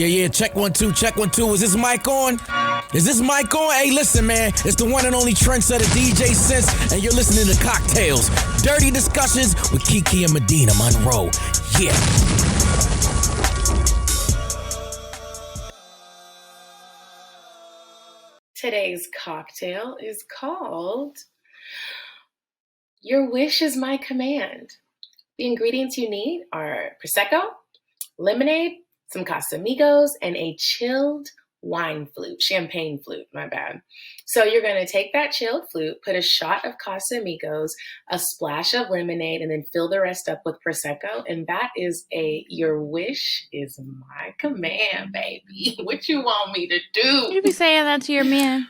Yeah, check 1 2, check 1 2. Is this mic on? Is this mic on? Hey, listen, man, it's the one and only trendsetter DJ Sense, and you're listening to Cocktails, Dirty Discussions with Kiki and Medinah, Monroe. Yeah. Today's cocktail is called Your Wish is My Command. The ingredients you need are Prosecco, lemonade, some Casamigos, and a chilled wine flute, champagne flute, my bad. So you're going to take that chilled flute, put a shot of Casamigos, a splash of lemonade, and then fill the rest up with Prosecco. And that is your wish is my command, baby. What you want me to do? You be saying that to your man?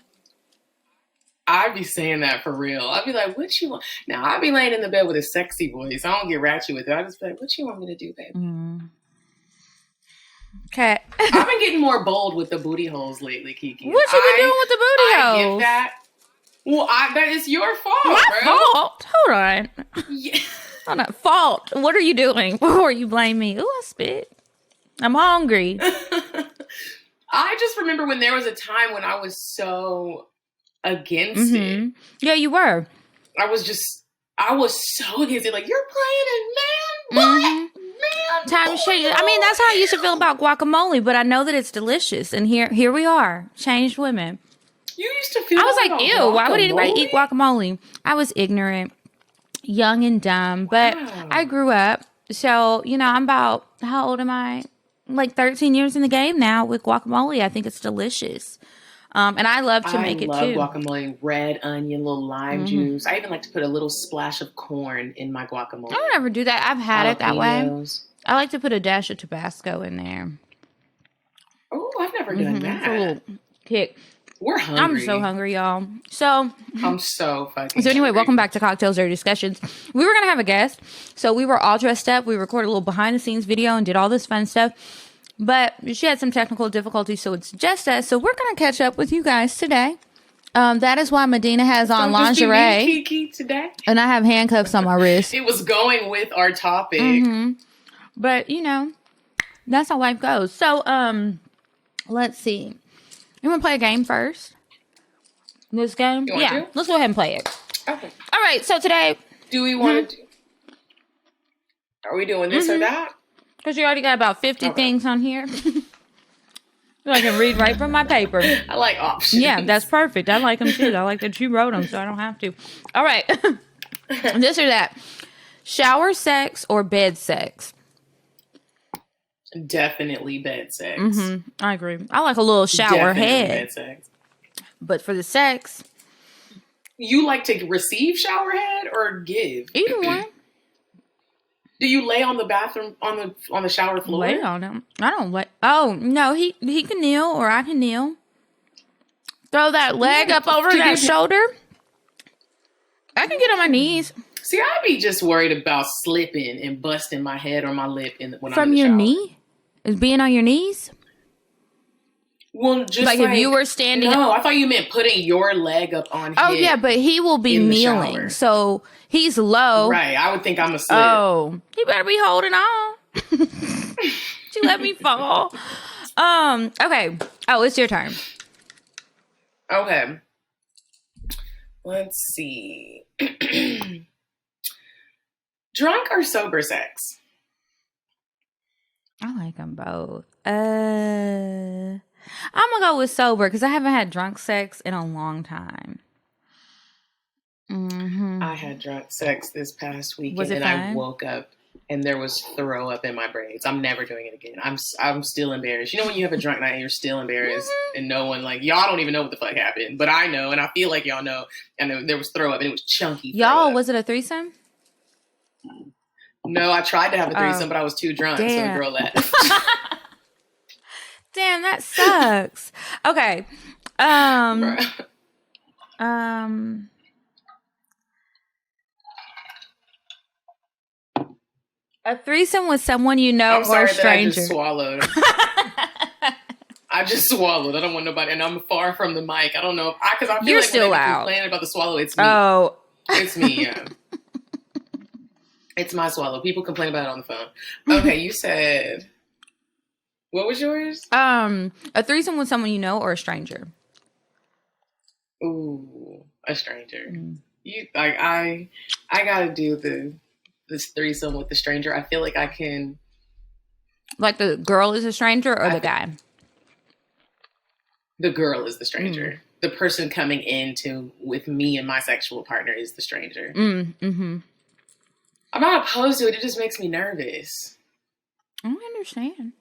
I'd be saying that for real. I'd be like, what you want? Now, I'd be laying in the bed with a sexy voice. I don't get ratchet with it. I just be like, what you want me to do, baby? Okay. I've been getting more bold with the booty holes lately, Kiki. What you been doing with the booty holes? I get that. Well, that is your fault, My bro. fault? Hold on. Yeah. Hold on. Fault. What are you doing before you blame me? Ooh, I spit. I'm hungry. I just remember when there was a time when I was so against it. Yeah, you were. I was so against it. Like, you're playing in man, boy. Man, Time change. I mean, that's how I used to feel about guacamole, but I know that it's delicious. And here we are, changed women. You used to feel I was like, ew, guacamole? why would anybody eat guacamole? I was ignorant, young and dumb, but I grew up. So, I'm about, how old am I? Like 13 years in the game now with guacamole. I think it's delicious. And I love to make it too. I love guacamole, red onion, little lime juice. I even like to put a little splash of corn in my guacamole. I don't ever do that. I've had it that way. I like to put a dash of Tabasco in there. Oh, I've never done that. For a little kick. We're hungry. I'm so hungry, y'all. So I'm so fucking So anyway, hungry. welcome back to Cocktails Dirty Discussions. We were going to have a guest. So we were all dressed up. We recorded a little behind the scenes video and did all this fun stuff. But she had some technical difficulties, so it's just us. So we're going to catch up with you guys today. That is why Medinah has on lingerie. Kiki today. And I have handcuffs on my wrist. It was going with our topic. But, that's how life goes. So, let's see. You want to play a game first? This game? You want to? Let's go ahead and play it. Okay. All right, so today... Do we want to Are we doing this or that? Because you already got about 50 things on here. So I can read right from my paper. I like options. Yeah, that's perfect. I like them too. I like that you wrote them, so I don't have to. All right. This or that. Shower sex or bed sex? Definitely bed sex. I agree. I like a little shower Definitely head. bed sex. But for the sex... You like to receive shower head or give? Either one. Do you lay on the bathroom on the shower floor? Lay on him. I don't lay. Oh no, he can kneel or I can kneel. Throw that leg up over that shoulder. I can get on my knees. See, I'd be just worried about slipping and busting my head or my lip when I'm in the From your shower. knee? Is being on your knees? Well, just like if you were standing. No, I thought you meant putting your leg up on his. Oh yeah, but he will be kneeling, so he's low. Right, I would think I'm asleep. Oh, he better be holding on. You let me fall. Okay. Oh, it's your turn. Okay. Let's see. Drunk or sober sex? I like them both. I'm gonna go with sober because I haven't had drunk sex in a long time. I had drunk sex this past weekend, Was it and fun? I woke up and there was throw up in my braids. I'm never doing it again. I'm still embarrassed. You know when you have a drunk night and you're still embarrassed, and no one y'all don't even know what the fuck happened, but I know, and I feel like y'all know. And there was throw up, and it was chunky. Y'all, was it a threesome? No, I tried to have a threesome, but I was too drunk, so the girl left. Damn, that sucks. Okay. A threesome with someone you know or a stranger. I just swallowed. I just swallowed. I don't want nobody, and I'm far from the mic. I don't know because I feel You're like still when out. Complaining about the swallow, it's me. Oh, it's me. Yeah, it's my swallow. People complain about it on the phone. Okay, you said What was yours? A threesome with someone you know or a stranger? Ooh, a stranger. You like I gotta do this threesome with the stranger. I feel like I can. Like the girl is a stranger or the guy? The girl is the stranger. The person coming into with me and my sexual partner is the stranger. Mm-hmm. I'm not opposed to it. It just makes me nervous. I understand.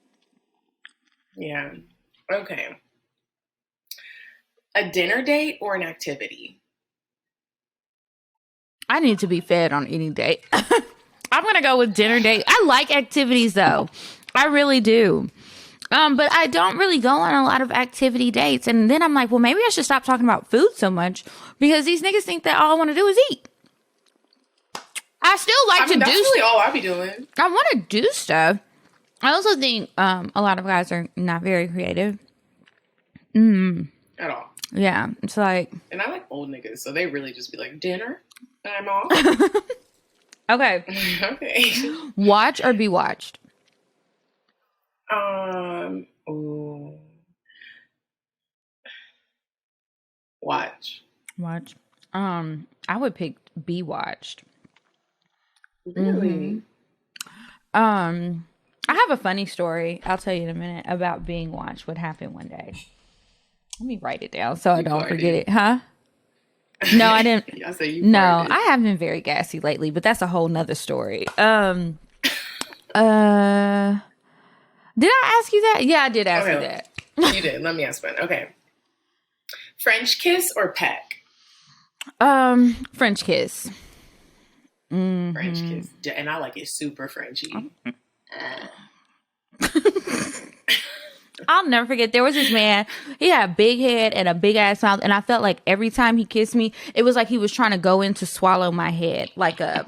Yeah. Okay. A dinner date or an activity? I need to be fed on any date. I'm going to go with dinner date. I like activities though. I really do. But I don't really go on a lot of activity dates. And then I'm like, well, maybe I should stop talking about food so much because these niggas think that all I want to do is eat. I still like to do. That's really all I be doing. I want to do stuff. I also think a lot of guys are not very creative. At all. Yeah, it's like. And I like old niggas, so they really just be like, dinner? I'm off. Okay. Okay. Watch or be watched? Ooh. Watch. I would pick be watched. Really? I have a funny story. I'll tell you in a minute about being watched. What happened one day? Let me write it down so I don't forget it. Huh? No, I didn't. I say you. No, farted. I haven't been very gassy lately, but that's a whole nother story. Did I ask you that? Yeah, I did ask you that. You did. Let me ask one. Okay. French kiss or peck? French kiss. French kiss. And I like it super Frenchy. I'll never forget. There was this man. He had a big head and a big ass mouth, and I felt like every time he kissed me, it was like he was trying to go in to swallow my head, like a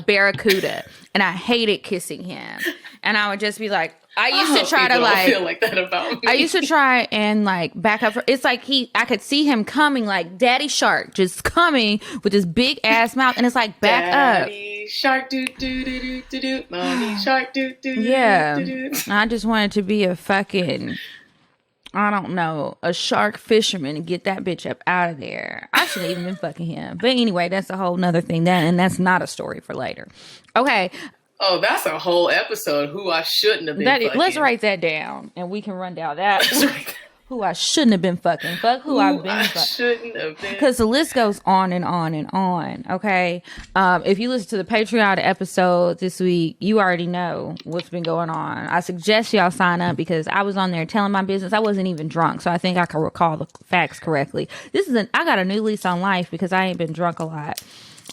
barracuda. And I hated kissing him. And I would just be like, I used to try to like feel like that about me. I used to try and like back up. It's like I could see him coming like Daddy Shark, just coming with his big ass mouth, and it's like back Daddy Shark, do do do do do do. Mommy Shark, do do. Yeah, do, do. I just wanted to be a fucking, I don't know, a shark fisherman and get that bitch up out of there. I shouldn't even been fucking him. But anyway, that's a whole nother thing. And that's not a story for later. Okay. Oh, that's a whole episode. Who I shouldn't have been fucking. Let's write that down and we can run down that. Who I shouldn't have been fucking. Fuck who I've been fucking. Shouldn't have been. Because the list goes on and on and on. Okay. If you listen to the Patreon episode this week, you already know what's been going on. I suggest y'all sign up because I was on there telling my business. I wasn't even drunk, so I think I can recall the facts correctly. I got a new lease on life because I ain't been drunk a lot.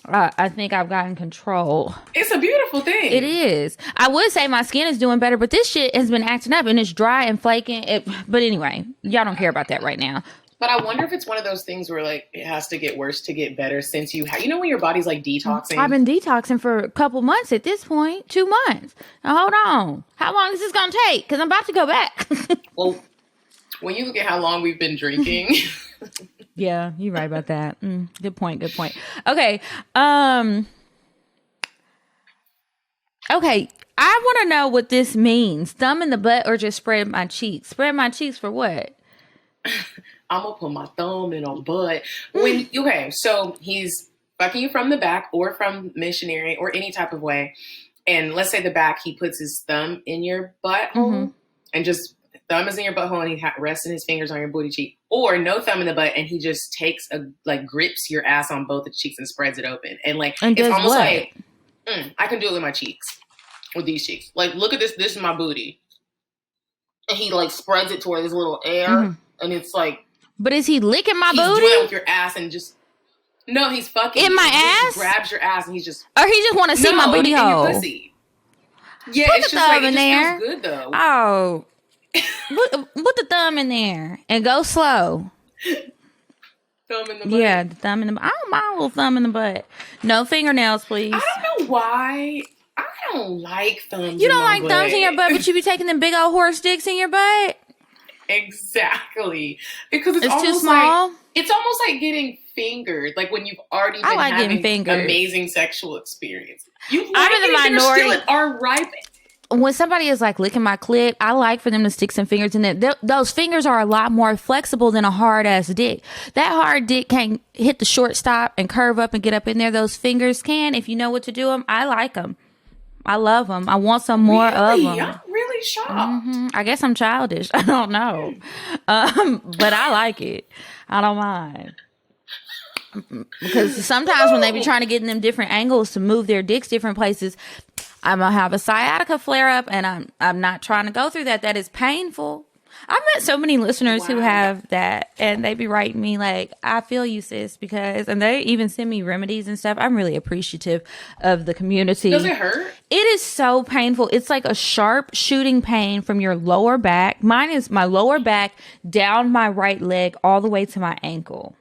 I think I've gotten control. It's a beautiful thing. It is. I would say my skin is doing better, but this shit has been acting up and it's dry and flaking. But anyway, y'all don't care about that right now. But I wonder if it's one of those things where like it has to get worse to get better since you when your body's like detoxing. I've been detoxing for a couple months at this point, 2 months. Now hold on. How long is this going to take? Because I'm about to go back. Well, when you look at how long we've been drinking... Yeah, you're right about that. Good point. Okay. Okay. I want to know what this means. Thumb in the butt or just spread my cheeks? Spread my cheeks for what? I'm going to put my thumb in a butt. So he's fucking you from the back or from missionary or any type of way. And let's say the back, he puts his thumb in your butthole and just... Thumb is in your butthole and he resting his fingers on your booty cheek, or no thumb in the butt and he just takes grips your ass on both the cheeks and spreads it open. And it's almost like I can do it with my cheeks, with these cheeks. Like, look at this. This is my booty, and he like spreads it toward this little air, and it's like. But is he licking my booty? He's doing it with your ass and just. No, he's fucking in my ass. He grabs your ass and he's just. Or he just want to see my booty hole. Your pussy. Yeah, Put it's the just thumb like in it there. just feels good though. Oh. Put the thumb in there and go slow. Thumb in the butt. Yeah, the thumb in the butt. I don't mind a little thumb in the butt. No fingernails, please. I don't know why. I don't like thumbs. You don't like thumbs in your butt, but you be taking them big old horse dicks in your butt? Exactly. Because it's too small? It's almost like getting fingered. Like when you've already been having amazing sexual experience. I'm in the minority. Still are ripe. when somebody is like licking my clit, I like for them to stick some fingers in there. Those fingers are a lot more flexible than a hard ass dick. That hard dick can't hit the shortstop and curve up and get up in there. Those fingers can, if you know what to do them. I like them. I love them. I want some more of them. I'm really shocked. I guess I'm childish. I don't know. But I like it. I don't mind. Because sometimes when they be trying to get in them different angles to move their dicks different places, I'm gonna have a sciatica flare up, and I'm not trying to go through that. That is painful. I've met so many listeners who have that, and they be writing me like, I feel you, sis, and they even send me remedies and stuff. I'm really appreciative of the community. Does it hurt? It is so painful. It's like a sharp shooting pain from your lower back. Mine is my lower back down my right leg all the way to my ankle.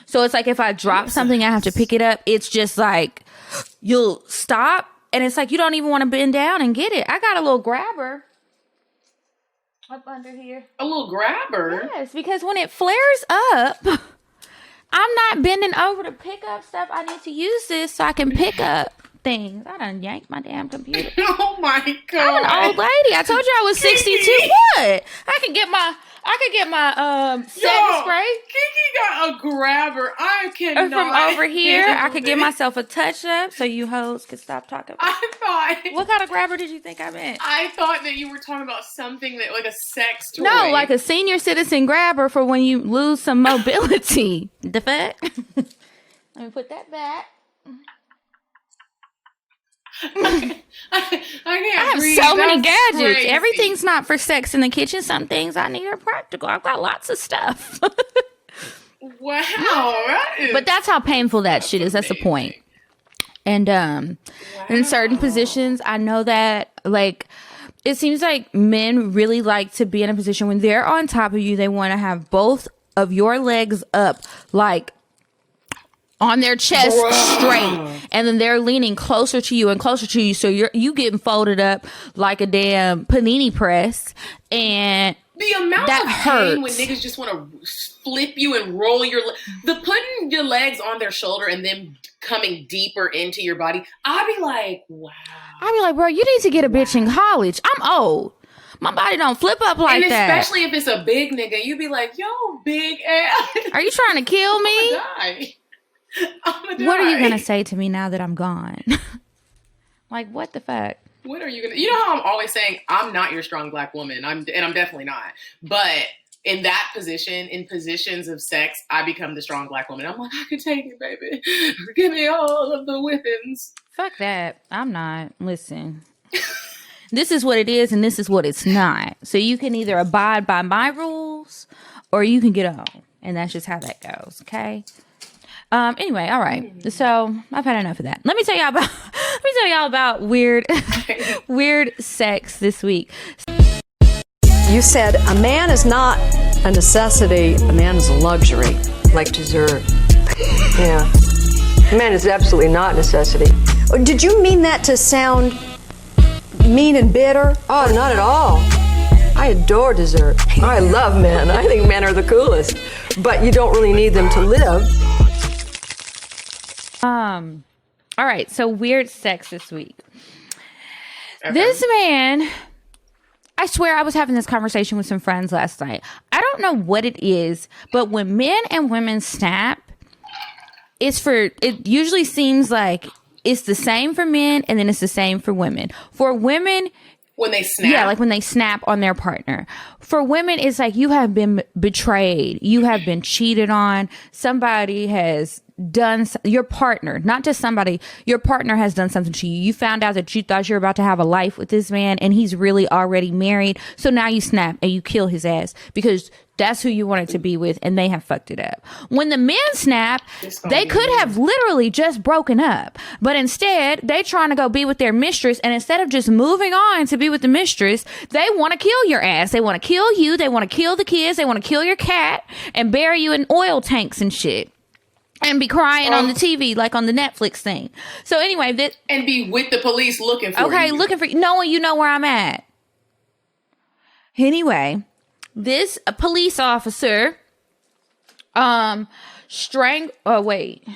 So it's like if I drop something, I have to pick it up. It's just like you'll stop, and it's like you don't even want to bend down and get it. I got a little grabber up under here. A little grabber? Yes, because when it flares up, I'm not bending over to pick up stuff. I need to use this so I can pick up things. I done yanked my damn computer. Oh my God. I'm an old lady. I told you I was 62. What? I could get my setting spray. Kiki got a grabber. I cannot. From over here, I could give myself a touch up so you hoes could stop talking about it. What kind of grabber did you think I meant? I thought that you were talking about something that, like a sex toy. No, like a senior citizen grabber for when you lose some mobility. The fuck? Let me put that back. I have breathe. So many That's gadgets. crazy. Everything's not for sex in the kitchen. Some things I need are practical. I've got lots of stuff. Wow. But that's how painful that shit is. That's the point. And in certain positions, I know that, like, it seems like men really like to be in a position when they're on top of you, they want to have both of your legs up, like, on their chest straight, and then they're leaning closer to you and closer to you, so you getting folded up like a damn panini press, and the amount that of hurts. pain when niggas just want to flip you and roll the putting your legs on their shoulder and then coming deeper into your body. I'd be like, wow. I'd be like, bro, you need to get a bitch in college. I'm old. My body don't flip up like that. And especially if it's a big nigga, you'd be like, yo, big ass. Are you trying to kill me? I'm gonna die. What are you gonna say to me now that I'm gone? Like, what the fuck? What are you gonna? You know how I'm always saying I'm not your strong black woman. I'm definitely not. But in that position, in positions of sex, I become the strong black woman. I'm like, I can take it, baby. Give me all of the whippings. Fuck that. I'm not. Listen. This is what it is, and this is what it's not. So you can either abide by my rules, or you can get on, and that's just how that goes. Okay. Anyway, all right. So I've had enough of that. Let me tell y'all about weird, weird sex this week. You said a man is not a necessity, a man is a luxury. Like dessert. Yeah. A man is absolutely not a necessity. Did you mean that to sound mean and bitter? Oh, not at all. I adore dessert. I love men. I think men are the coolest. But you don't really need them to live. All right, so weird sex this week. Okay. This man, I swear I was having this conversation with some friends last night. I don't know what it is, but when men and women snap, it usually seems like it's the same for men and then it's the same for women. For women, when they snap? Yeah, like when they snap on their partner. For women, it's like you have been betrayed. You have been cheated on. Somebody has done, your partner, not just somebody, your partner has done something to you. You found out that you thought you were about to have a life with this man and he's really already married. So now you snap and you kill his ass because that's who you wanted to be with and they have fucked it up. When the men snap, they could have literally just broken up, but instead they trying to go be with their mistress, and instead of just moving on to be with the mistress, they want to kill your ass. They want to kill you. They want to kill the kids. They want to kill your cat and bury you in oil tanks and shit. And be crying on the TV, like on the Netflix thing. So anyway, and be with the police looking for you. Okay, looking for you, knowing you know where I'm at. Anyway, this police officer, oh wait,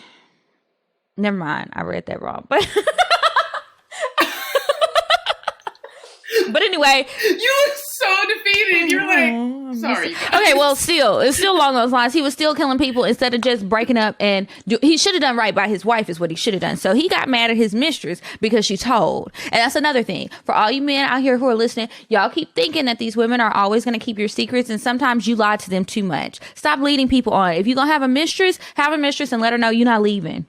never mind. I read that wrong. But But anyway, you look so defeated. You're like, sorry. You guys. Okay, well, it's still along those lines. He was still killing people instead of just breaking up, and he should have done right by his wife is what he should have done. So he got mad at his mistress because she told. And that's another thing. For all you men out here who are listening, y'all keep thinking that these women are always going to keep your secrets, and sometimes you lie to them too much. Stop leading people on. If you're going to have a mistress and let her know you're not leaving.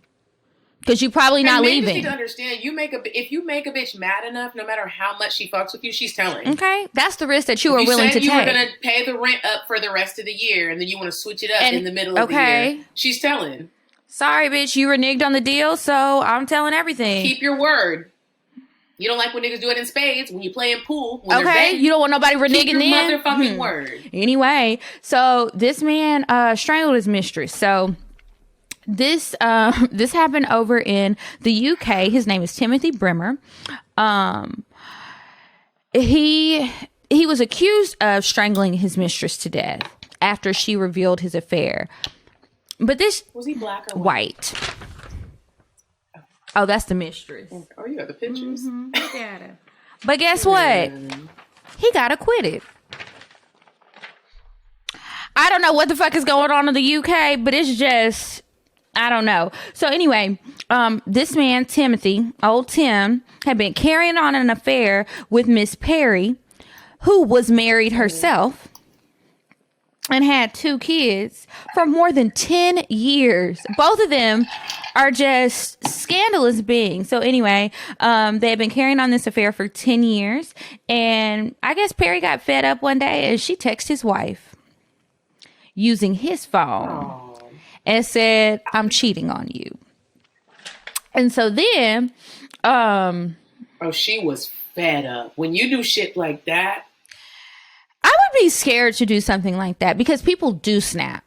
Because you're probably not leaving. You need to understand, if you make a bitch mad enough, no matter how much she fucks with you, she's telling. Okay, that's the risk that you are willing to take. You were going to pay the rent up for the rest of the year, and then you want to switch it up in the middle of the year. She's telling. Sorry, bitch, you reneged on the deal, so I'm telling everything. Keep your word. You don't like when niggas do it in spades, when you playing pool. When they're you don't want nobody reneging Keep your motherfucking word. Anyway, so this man strangled his mistress. So this happened over in the UK. His name is Timothy Brimmer. He was accused of strangling his mistress to death after she revealed his affair. But this was he black or white? Oh, that's the mistress. Oh, you got the pictures. Mm-hmm. But guess what? He got acquitted. I don't know what the fuck is going on in the UK, but it's just, I don't know. So anyway, this man, Timothy, old Tim, had been carrying on an affair with Miss Perry, who was married herself and had 2 kids for more than 10 years. Both of them are just scandalous beings. So anyway, they had been carrying on this affair for 10 years. And I guess Perry got fed up one day and she texted his wife using his phone and said, "I'm cheating on you." And so then... she was fed up. When you do shit like that... I would be scared to do something like that because people do snap.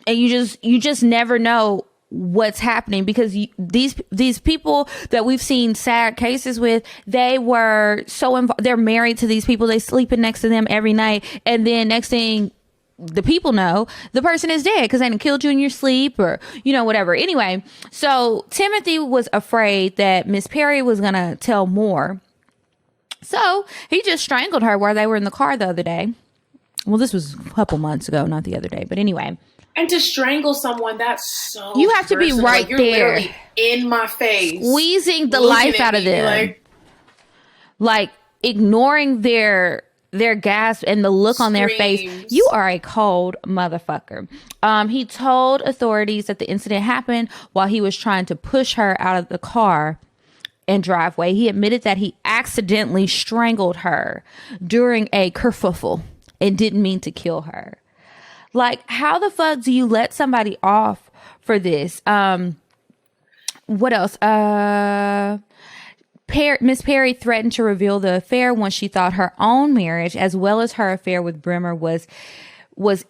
And you just never know what's happening because these people that we've seen sad cases with, they were so involved. They're married to these people. They sleeping next to them every night. And then next thing the people know, the person is dead because they done killed you in your sleep or, whatever. Anyway, so Timothy was afraid that Miss Perry was going to tell more. So he just strangled her while they were in the car the other day. Well, this was a couple months ago, not the other day. But anyway. And to strangle someone, that's so you have to be right you're there. Literally in my face. Squeezing the life out of them. Like ignoring their gasp and the look on their face. You are a cold motherfucker. He told authorities that the incident happened while he was trying to push her out of the car and driveway. He admitted that he accidentally strangled her during a kerfuffle and didn't mean to kill her. Like, how the fuck do you let somebody off for this? What else? Miss Perry threatened to reveal the affair once she thought her own marriage, as well as her affair with Brimmer, was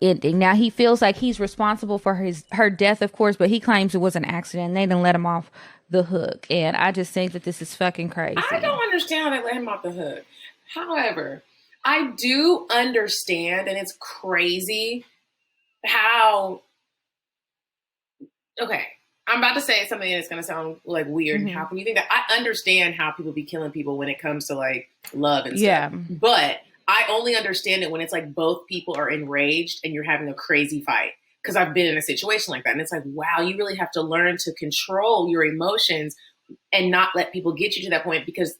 ending. Now, he feels like he's responsible for her death, of course, but he claims it was an accident. They didn't let him off the hook. And I just think that this is fucking crazy. I don't understand how they let him off the hook. However, I do understand, and it's crazy how... Okay, I'm about to say something that's going to sound like weird. Mm-hmm. How can you think that? I understand how people be killing people when it comes to like love and stuff. But I only understand it when it's like both people are enraged and you're having a crazy fight. Because I've been in a situation like that. And it's like, wow, you really have to learn to control your emotions and not let people get you to that point. Because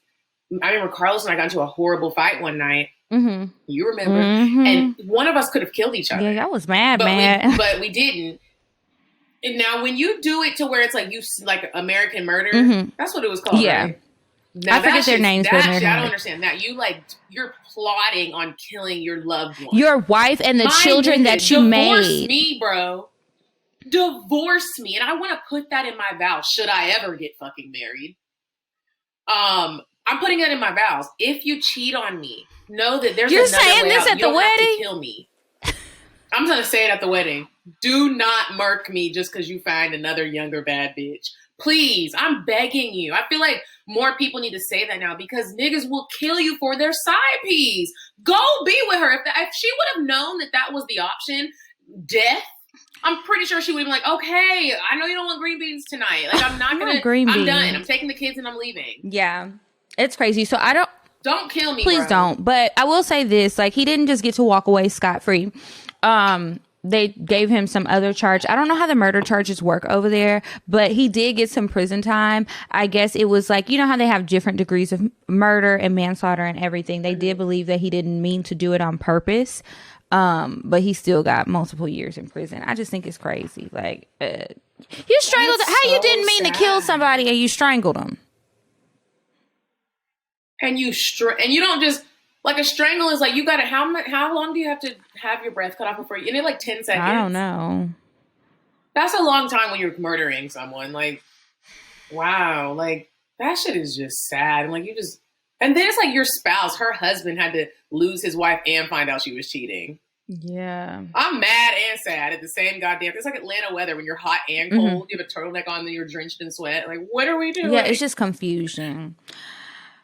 I remember Carlos and I got into a horrible fight one night. Mm-hmm. You remember. Mm-hmm. And one of us could have killed each other. Yeah, I was mad, but we didn't. And now when you do it to where it's like like American Murder, that's what it was called, right? Now, I forget their names. I don't understand that. You're plotting on killing your loved one. Your wife and the children that you made. Divorce me, bro. Divorce me. And I want to put that in my vows should I ever get fucking married. I'm putting that in my vows. If you cheat on me, know that there's another way out. You're saying this at the wedding? Have to kill me. I'm going to say it at the wedding. Do not murk me just because you find another younger bad bitch. Please, I'm begging you. I feel like more people need to say that now because niggas will kill you for their side piece. Go be with her. If she would have known that was the option, death, I'm pretty sure she would have been like, okay, I know you don't want green beans tonight. Like, I'm not going to, I'm done. I'm taking the kids and I'm leaving. Yeah, it's crazy. So I don't, Don't kill me, Please bro. don't. But I will say this, like, he didn't just get to walk away scot-free. They gave him some other charge. I don't know how the murder charges work over there, but he did get some prison time. I guess it was like, you know how they have different degrees of murder and manslaughter and everything. They did believe that he didn't mean to do it on purpose. But he still got multiple years in prison. I just think it's crazy. Like, you strangled. How you didn't mean to kill somebody and you strangled them? And you don't just, like, a strangle is like, you gotta, how long do you have to have your breath cut off before you, isn't it like 10 seconds? I don't know. That's a long time when you're murdering someone. Like, wow, like, that shit is just sad. And like, and then it's like your spouse, her husband had to lose his wife and find out she was cheating. Yeah. I'm mad and sad at the same goddamn. It's like Atlanta weather when you're hot and cold. You have a turtleneck on and you're drenched in sweat. Like, what are we doing? Yeah, it's just confusion.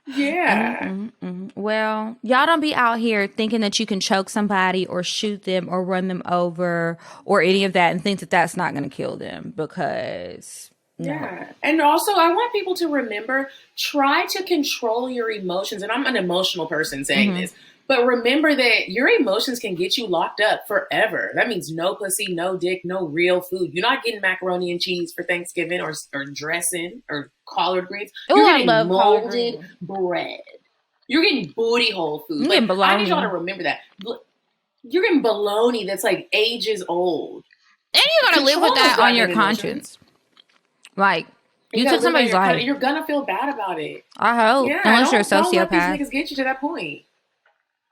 Yeah. Well, y'all don't be out here thinking that you can choke somebody or shoot them or run them over or any of that and think that that's not going to kill them, because yeah. And also, I want people to remember, try to control your emotions. And I'm an emotional person saying this, but remember that your emotions can get you locked up forever. That means no pussy, no dick, no real food. You're not getting macaroni and cheese for Thanksgiving or dressing or collard greens. You're getting molded bread. You're getting booty hole food. Like, I need y'all to remember that. You're getting bologna that's like ages old. And you're going to live with that on your conscience. Like, you took somebody's life. You're going to feel bad about it. I hope. Yeah, unless you're a sociopath. Don't let these niggas get you to that point.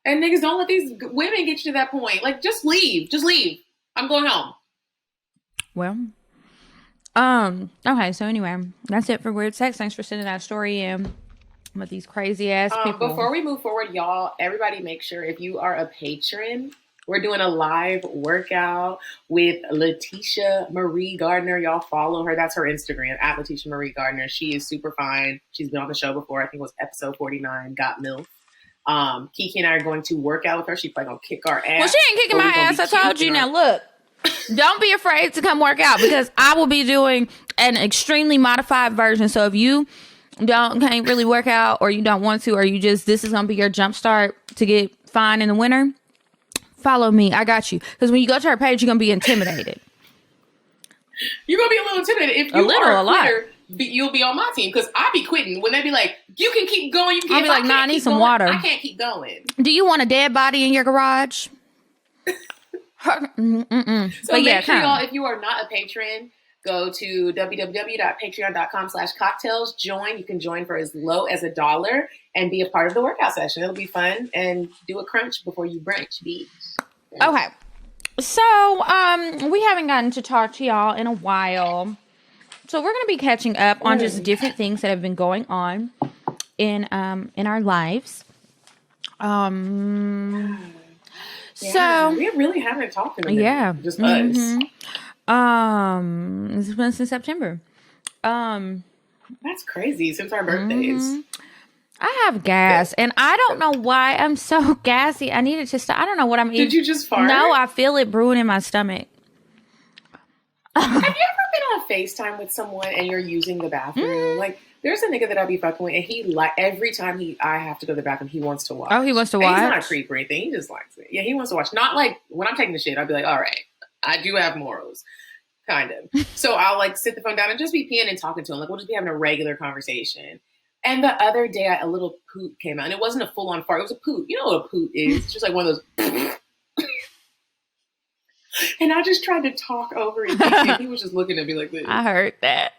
And niggas, don't let these women get you to that point. Like, just leave. Just leave. I'm going home. Well, okay, so anyway, that's it for Weird Sex. Thanks for sending that story in with these crazy ass people. Before we move forward, y'all, everybody make sure, if you are a patron, we're doing a live workout with Letitia Marie Gardner. Y'all follow her. That's her Instagram, at Letitia Marie Gardner. She is super fine. She's been on the show before. I think it was episode 49, Got MILF. Kiki and I are going to work out with her. She's probably going to kick our ass. Well, she ain't kicking my ass. I told you. Now, look. Don't be afraid to come work out, because I will be doing an extremely modified version. So if you can't really work out, or you don't want to, or you just, this is going to be your jump start to get fine in the winter, follow me. I got you. Because when you go to our page, you're going to be intimidated. You're going to be a little intimidated. If you are a quitter, you'll be on my team, because I be quitting. When they be like, you can keep going. You can. I'll be like, nah, I need some water. I can't keep going. Do you want a dead body in your garage? So make sure, y'all, if you are not a patron, go to www.patreon.com/cocktails. Join. You can join for as low as $1 and be a part of the workout session. It'll be fun, and do a crunch before you brunch, bitch. Okay. So, we haven't gotten to talk to y'all in a while. So we're going to be catching up on just different things that have been going on in our lives. So we really haven't talked in a minute. Yeah. Just us. It's been since September. That's crazy, since our birthdays. I have gas, and I don't know why I'm so gassy. I needed to stop. I don't know what I'm eating. Did you just fart? No, I feel it brewing in my stomach. Have you ever been on FaceTime with someone and you're using the bathroom? Like, there's a nigga that I'll be fucking with, and he every time I have to go to the bathroom, he wants to watch. Oh, he wants to watch? And he's not a creep or anything. He just likes it. Yeah, he wants to watch. Not like when I'm taking the shit, I'll be like, all right, I do have morals. Kind of. So I'll like sit the phone down and just be peeing and talking to him. Like, we'll just be having a regular conversation. And the other day, a little poot came out. And it wasn't a full-on fart. It was a poot. You know what a poot is. It's just like one of those. And I just tried to talk over it. And he was just looking at me like this. I heard that.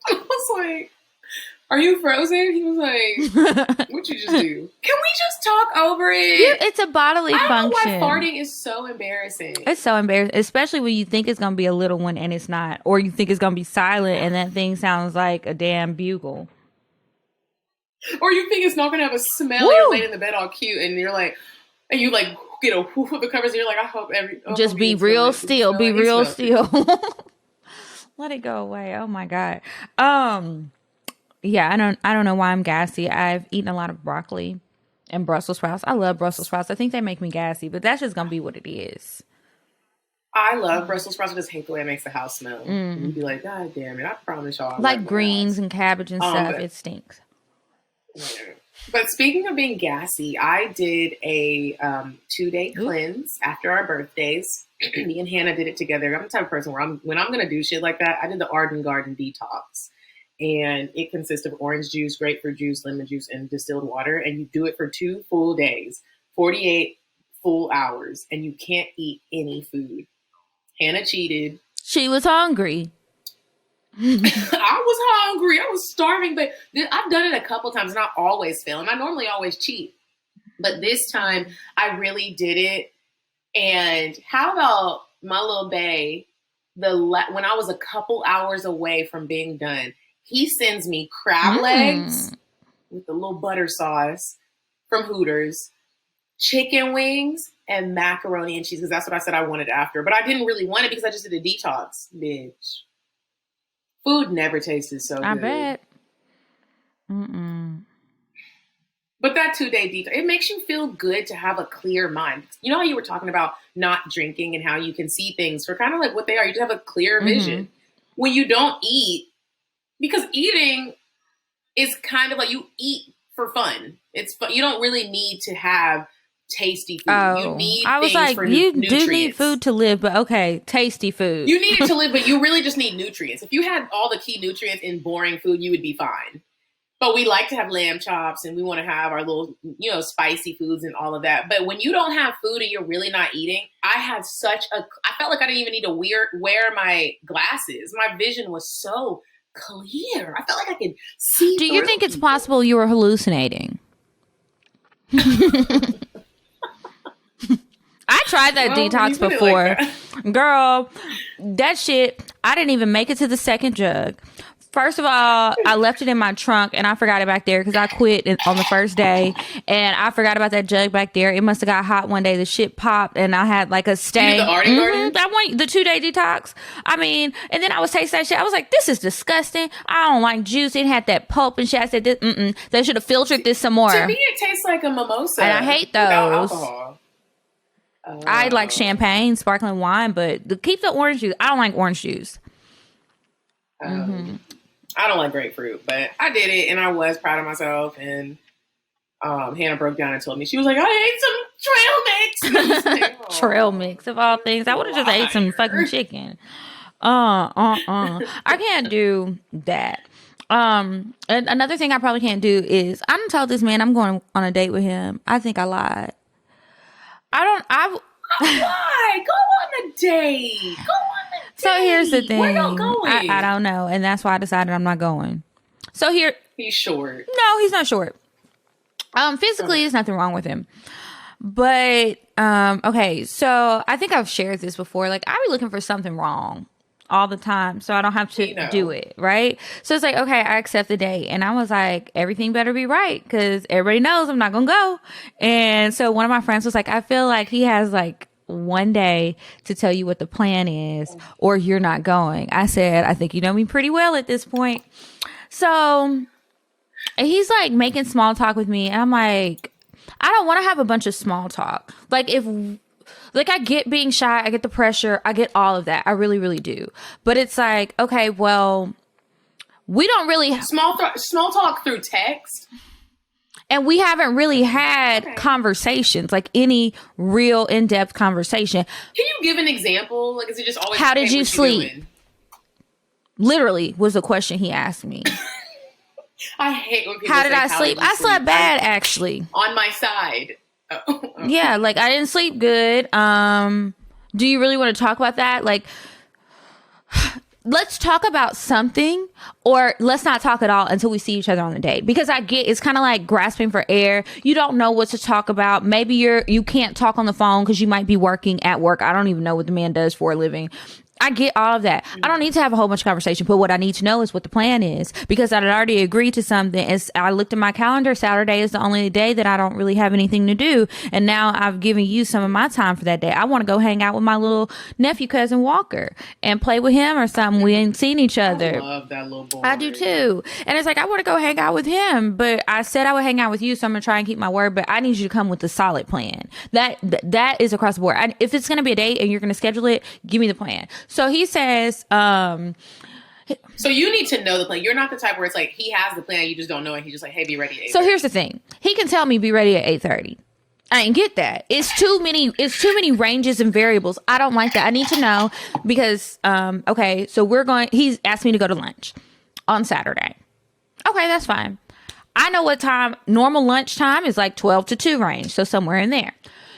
I was like, are you frozen? He was like, what'd you just do? Can we just talk over it? It's a bodily function. I don't know why farting is so embarrassing. It's so embarrassing, especially when you think it's going to be a little one and it's not. Or you think it's going to be silent and that thing sounds like a damn bugle. Or you think it's not going to have a smell. Woo! You're laying in the bed all cute and you're like, and you like get a whoof of the covers and you're like, I hope just be real still. Be real still. Let it go away. Oh my God. Yeah, I don't know why I'm gassy. I've eaten a lot of broccoli and Brussels sprouts. I love Brussels sprouts. I think they make me gassy, but that's just gonna be what it is. I love Brussels sprouts. I just hate the way it makes the house smell. You'd be like, God damn it! I promise y'all. Like greens and cabbage and stuff. It stinks. Yeah. But speaking of being gassy, I did a 2-day cleanse after our birthdays. Me and Hannah did it together. I'm the type of person where when I'm going to do shit like that, I did the Arden Garden detox. And it consists of orange juice, grapefruit juice, lemon juice, and distilled water. And you do it for 2 full days, 48 full hours, and you can't eat any food. Hannah cheated. She was hungry. I was hungry. I was starving, but I've done it a couple times and I always fail. And I normally always cheat. But this time I really did it. And how about my little bae, when I was a couple hours away from being done, he sends me crab legs with a little butter sauce from Hooters, chicken wings, and macaroni and cheese, because that's what I said I wanted after. But I didn't really want it because I just did a detox, bitch. Food never tasted so good. I bet. Mm-mm. But that 2-day detox, it makes you feel good to have a clear mind. You know how you were talking about not drinking and how you can see things for kind of like what they are. You just have a clear vision. When you don't eat, because eating is kind of like you eat for fun. It's fun. You don't really need to have tasty food. You need I was things like, for you nutrients. do need food to live, but okay, tasty food. You need it to live, but you really just need nutrients. If you had all the key nutrients in boring food, you would be fine. But we like to have lamb chops and we want to have our little, spicy foods and all of that. But when you don't have food and you're really not eating, I felt like I didn't even need to wear my glasses. My vision was so clear. I felt like I could see. Do you think it's possible you were hallucinating? I tried that detox before. Like Girl, that shit, I didn't even make it to the second jug. First of all, I left it in my trunk and I forgot it back there because I quit on the first day and I forgot about that jug back there. It must have got hot one day. The shit popped and I had like a stain. That one, the 2-day detox. I mean, and then I was tasting that shit. I was like, this is disgusting. I don't like juice. It had that pulp and shit. I said, they should have filtered this some more. To me, it tastes like a mimosa. And I hate those. Alcohol. I like champagne, sparkling wine, but keep the orange juice. I don't like orange juice. I don't like grapefruit, but I did it and I was proud of myself. And Hannah broke down and told me, she was like, I ate some trail mix. Like, trail mix of all things. I would have just ate some fucking chicken. I can't do that. And another thing I probably can't do is I done told this man I'm going on a date with him. I think I lied. Why? Go on a date. Go on a date. So here's the thing. Where y'all going? I don't know. And that's why I decided I'm not going. So here. He's short. No, he's not short. Physically, there's nothing wrong with him. But, okay. So I think I've shared this before. Like, I be looking for something wrong all the time so I don't have to do it, right? So it's like, okay, I accept the date. And I was like, everything better be right because everybody knows I'm not going to go. And so one of my friends was like, I feel like he has like one day to tell you what the plan is or you're not going. I said, I think you know me pretty well at this point. So he's like making small talk with me. And I'm like, I don't want to have a bunch of small talk. Like I get being shy, I get the pressure, I get all of that. I really, really do. But it's like, okay, well, we don't really small talk through text. And we haven't really had conversations, like any real in-depth conversation. Can you give an example? Like, is it just always how did you sleep? Literally was the question he asked me. I hate when people how did I sleep? I slept bad, actually. On my side. Oh. Yeah, like I didn't sleep good. Do you really want to talk about that? Like, let's talk about something, or let's not talk at all until we see each other on the date. Because I get it's kind of like grasping for air. You don't know what to talk about. Maybe you can't talk on the phone because you might be working at work. I don't even know what the man does for a living. I get all of that. I don't need to have a whole bunch of conversation, but what I need to know is what the plan is, because I'd already agreed to something. As I looked at my calendar, Saturday is the only day that I don't really have anything to do. And now I've given you some of my time for that day. I want to go hang out with my little nephew, cousin Walker, and play with him or something. We ain't seen each other. I love that little boy. I do too. And it's like, I want to go hang out with him, but I said I would hang out with you. So I'm going to try and keep my word, but I need you to come with a solid plan. That is across the board. If it's going to be a date and you're going to schedule it, give me the plan. So he says, So you need to know the plan. You're not the type where it's like he has the plan, you just don't know it. He's just like, hey, be ready at 8:30. So here's the thing. He can tell me be ready at 8:30. I didn't get that. It's too many ranges and variables. I don't like that. I need to know because okay, so he's asked me to go to lunch on Saturday. Okay, that's fine. I know what time normal lunch time is, like 12 to 2 range, so somewhere in there.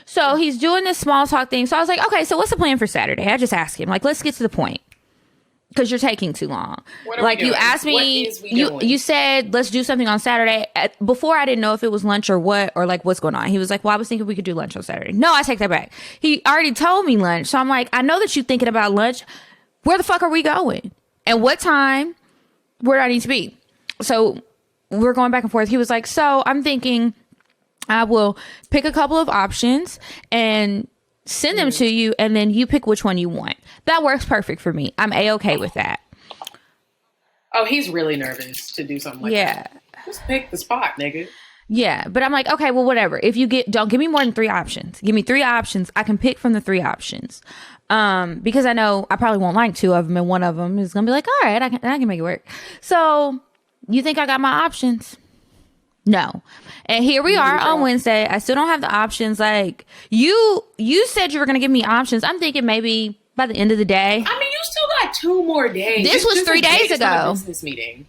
So he's doing this small talk thing. So I was like, okay, so what's the plan for Saturday? I just asked him, like, let's get to the point. Because you're taking too long. Like you asked me, you said let's do something on Saturday. Before I didn't know if it was lunch or what, or like what's going on. He was like, well, I was thinking we could do lunch on Saturday. No, I take that back. He already told me lunch. So I'm like, I know that you're thinking about lunch. Where the fuck are we going? And what time? Where do I need to be? So we're going back and forth. He was like, so I'm thinking I will pick a couple of options and send them to you, and then you pick which one you want. That works perfect for me. I'm A-okay with that. Oh, he's really nervous to do something like that. Just pick the spot, nigga. Yeah, but I'm like, okay, well, whatever. If you don't give me more than 3 options. Give me 3 options. I can pick from the 3 options. Because I know I probably won't like 2 of them, and one of them is gonna be like, all right, I can make it work. So you think I got my options? No. And here we are on Wednesday. I still don't have the options. Like you said you were going to give me options. I'm thinking maybe by the end of the day. I mean, you still got 2 more days. This was 3 days ago. Business meeting.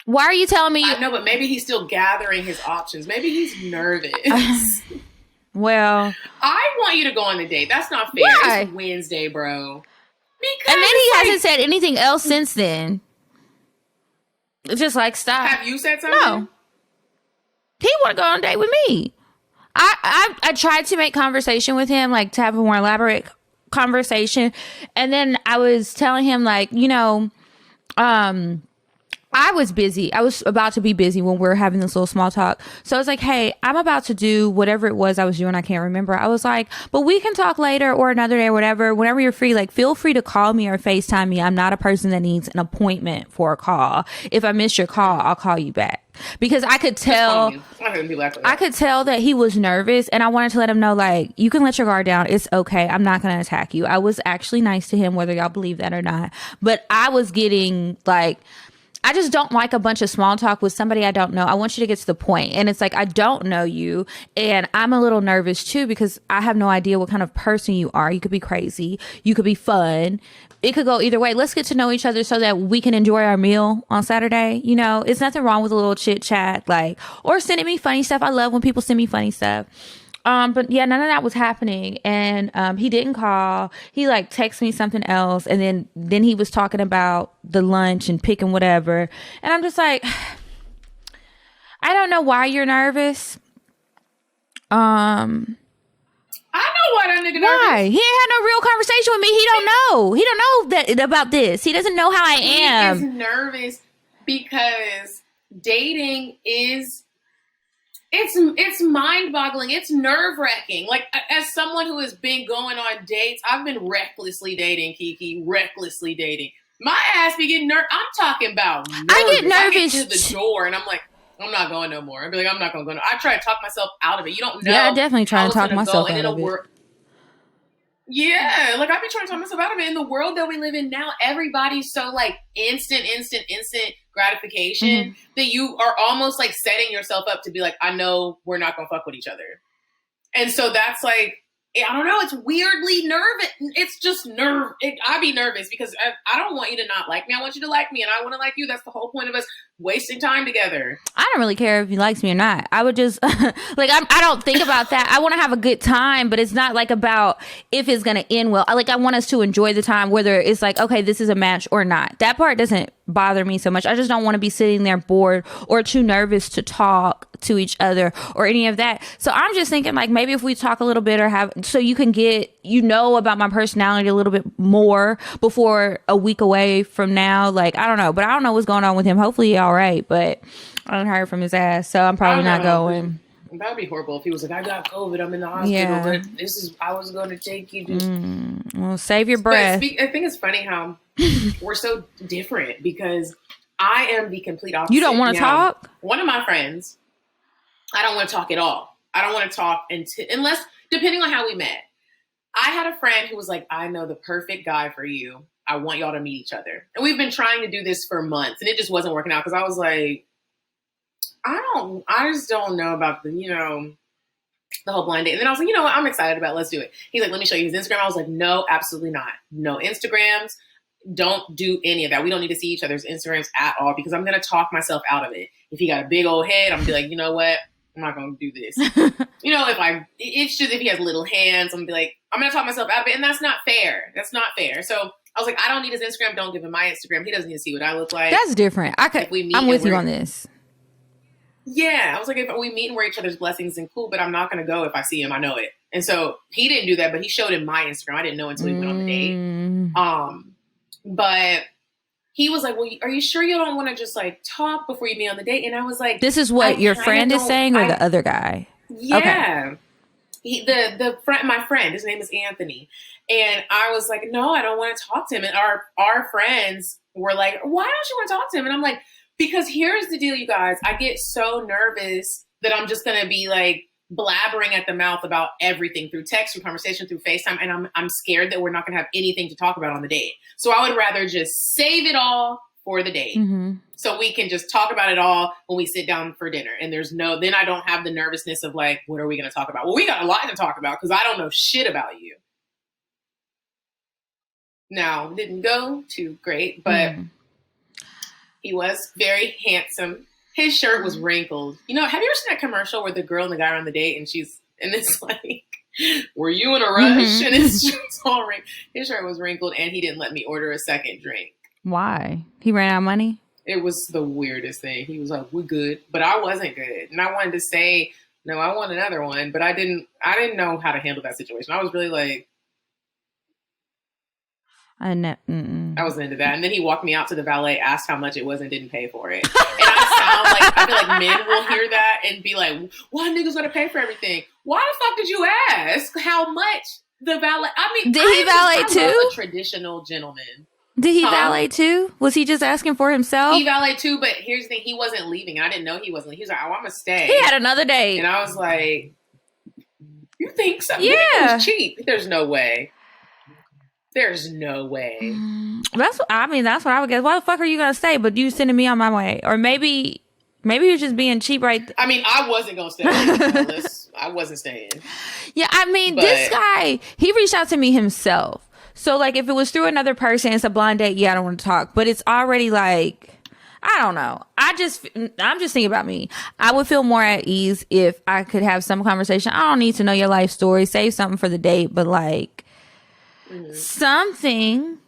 Why are you telling me? I know, but maybe he's still gathering his options. Maybe he's nervous. Well, I want you to go on the date. That's not fair. Why? It's Wednesday, bro. Because and then he hasn't said anything else since then. It's just like, stop. Have you said something? No. He want to go on a date with me. I tried to make conversation with him, like to have a more elaborate conversation. And then I was telling him, like, I was busy. I was about to be busy when we were having this little small talk. So I was like, hey, I'm about to do whatever it was I was doing. I can't remember. I was like, but we can talk later or another day or whatever. Whenever you're free, like feel free to call me or FaceTime me. I'm not a person that needs an appointment for a call. If I miss your call, I'll call you back. Because I could tell that he was nervous, and I wanted to let him know, like, you can let your guard down. It's okay. I'm not going to attack you. I was actually nice to him, whether y'all believe that or not. But I was getting like, I just don't like a bunch of small talk with somebody I don't know. I want you to get to the point. And it's like, I don't know you. And I'm a little nervous too, because I have no idea what kind of person you are. You could be crazy. You could be fun. It could go either way. Let's get to know each other so that we can enjoy our meal on Saturday. It's nothing wrong with a little chit chat, like, or sending me funny stuff. I love when people send me funny stuff. But yeah, none of that was happening. And he didn't call. He like texted me something else. And then he was talking about the lunch and picking whatever. And I'm just like, I don't know why you're nervous. I know why that nigga nervous. Why? He ain't had no real conversation with me. He don't know. He don't know that about this. He doesn't know how I am. He is nervous because dating is... It's mind-boggling. It's nerve-wracking. Like, as someone who has been going on dates, I've been recklessly dating, Kiki. Recklessly dating. My ass be getting nervous. I'm talking about nervous. I get nervous. I get to the door, and I'm like, I'm not going no more. I'd be like, I'm not going to go. I try to talk myself out of it. You don't know. Yeah, I definitely try to talk myself out of it. Yeah, like I've been trying to talk myself out of it. In the world that we live in now, everybody's so like instant gratification that you are almost like setting yourself up to be like, I know we're not gonna fuck with each other. And so that's like, I don't know, it's weirdly nervous. It's just I be nervous because I don't want you to not like me. I want you to like me, and I want to like you. That's the whole point of us wasting time together. I don't really care if he likes me or not. I would just like, I don't think about that. I want to have a good time, but it's not like about if it's going to end well. I want us to enjoy the time, whether it's like, okay, this is a match or not. That part doesn't bother me so much. I just don't want to be sitting there bored or too nervous to talk to each other or any of that. So I'm just thinking like, maybe if we talk a little bit or so you can get, about my personality a little bit more before a week away from now. Like, I don't know, but I don't know what's going on with him. Hopefully he all right, but I haven't heard from his ass, so I'm probably not going. That would be horrible if he was like, I got COVID, I'm in the hospital, but I was going to take you to... Well, save your breath. I think it's funny how we're so different because I am the complete opposite. You don't want to talk? One of my friends, I don't want to talk at all. I don't want to talk unless, depending on how we met. I had a friend who was like, I know the perfect guy for you. I want y'all to meet each other. And we've been trying to do this for months, and it just wasn't working out because I was like, I just don't know about the, the whole blind date. And then I was like, you know what? I'm excited about it. Let's do it. He's like, let me show you his Instagram. I was like, no, absolutely not. No Instagrams. Don't do any of that. We don't need to see each other's Instagrams at all because I'm going to talk myself out of it. If he got a big old head, I'm going to be like, you know what? I'm not going to do this. If he has little hands, I'm going to be like, I'm going to talk myself out of it. And that's not fair. That's not fair. So I was like, I don't need his Instagram. Don't give him my Instagram. He doesn't need to see what I look like. That's different. I'm with you on this. Yeah. I was like, if we meet and wear each other's blessings and cool, but I'm not going to go if I see him. I know it. And so he didn't do that, but he showed him my Instagram. I didn't know until we went on the date. But he was like, well, are you sure you don't want to just like talk before you meet on the date? And I was like, this is what your friend is saying or the other guy? Yeah. Okay. My friend, his name is Anthony. And I was like, no, I don't want to talk to him. And our friends were like, why don't you want to talk to him? And I'm like, because here's the deal, you guys. I get so nervous that I'm just going to be like blabbering at the mouth about everything through text, through conversation, through FaceTime. And I'm scared that we're not going to have anything to talk about on the date. So I would rather just save it all for the date. Mm-hmm. So we can just talk about it all when we sit down for dinner. And then I don't have the nervousness of like, what are we going to talk about? Well, we got a lot to talk about because I don't know shit about you. Now, didn't go too great, but he was very handsome. His shirt was wrinkled. Have you ever seen that commercial where the girl and the guy are on the date and it's like, were you in a rush? Mm-hmm. And his shirt's all wrinkled. His shirt was wrinkled and he didn't let me order a second drink. Why? He ran out of money? It was the weirdest thing. He was like, we're good. But I wasn't good. And I wanted to say, no, I want another one. But I didn't know how to handle that situation. I was really like, I wasn't into that. And then he walked me out to the valet, asked how much it was, and didn't pay for it. And I feel like men will hear that and be like, why niggas gotta pay for everything? Why the fuck did you ask how much the valet? I mean, did he valet too? I'm a traditional gentleman. Did he valet too? Was he just asking for himself? He valet too, but here's the thing: he wasn't leaving. I didn't know he wasn't. He was like, "Oh, I'm gonna stay." He had another date, and I was like, "You think so? Yeah, it was cheap. There's no way. There's no way." That's what I would guess. Why the fuck are you gonna stay? But you sending me on my way, or maybe you're just being cheap, right? I mean, I wasn't gonna stay. I wasn't staying. Yeah, I mean, this guy, he reached out to me himself. So, like, if it was through another person, it's a blind date. Yeah, I don't want to talk. But it's already like, I don't know. I'm just thinking about me. I would feel more at ease if I could have some conversation. I don't need to know your life story. Save something for the date. But, like, something.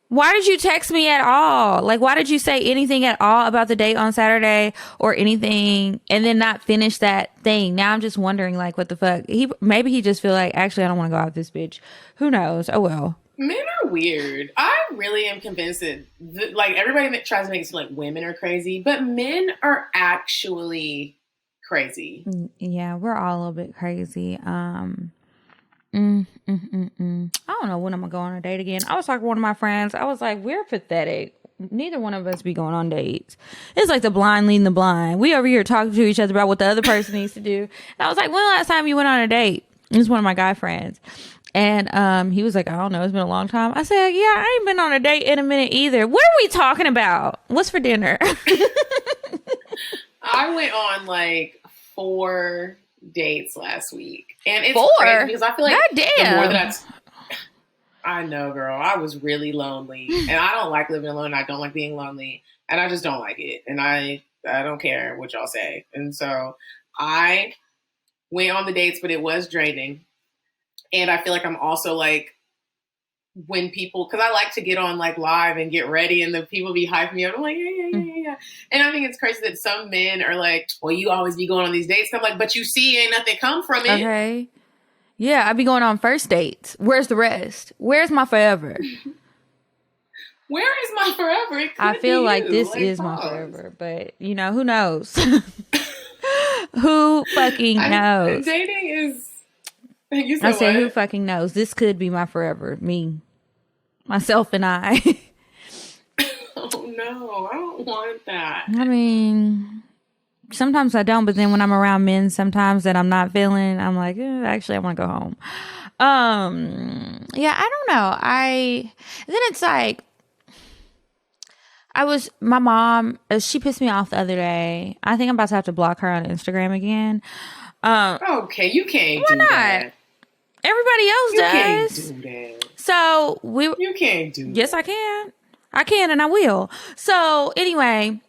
Why did you text me at all? Like, why did you say anything at all about the date on Saturday or anything and then not finish that thing? Now I'm just wondering, like, what the fuck? Maybe he just feel like, actually, I don't want to go out with this bitch. Who knows? Oh, well. Men are weird. I really am convinced that, like, everybody that tries to make it seem like women are crazy, but men are actually crazy. Yeah, we're all a little bit crazy. I don't know when I'm gonna go on a date again. I was talking to one of my friends. I was like, we're pathetic. Neither one of us be going on dates. It's like the blind leading the blind. We over here talking to each other about what the other person needs to do. And I was like, when the last time you went on a date? It was one of my guy friends. And he was like, I don't know, it's been a long time. I said, yeah, I ain't been on a date in a minute either. What are we talking about? What's for dinner? I went on like 4 dates last week. And it's 4? crazy because I feel like goddamn. The more that I know, girl, I was really lonely. And I don't like living alone. I don't like being lonely. And I just don't like it. And I don't care what y'all say. And so I went on the dates, but it was draining. And I feel like I'm also like, when people, because I like to get on like live and get ready and the people be hyping me up. I'm like, yeah. And I think it's crazy that some men are like, well, you always be going on these dates. And I'm like, but you see, ain't nothing come from it. Okay. Yeah, I be going on first dates. Where's the rest? Where's my forever? Where is my forever? I feel like this is my forever, but you know, who knows? Who fucking knows? Dating is. I said, who fucking knows? This could be my forever. Me, myself, and I. Oh no, I don't want that. I mean, sometimes I don't, but then when I'm around men, sometimes that I'm not feeling, I'm like, actually, I want to go home. Yeah, I don't know. Then it's like, my mom, she pissed me off the other day. I think I'm about to have to block her on Instagram again. Okay, you can't do not? that. Everybody else You can't does. do that. So You can't do that. yes, I can. I can and I will. So anyway,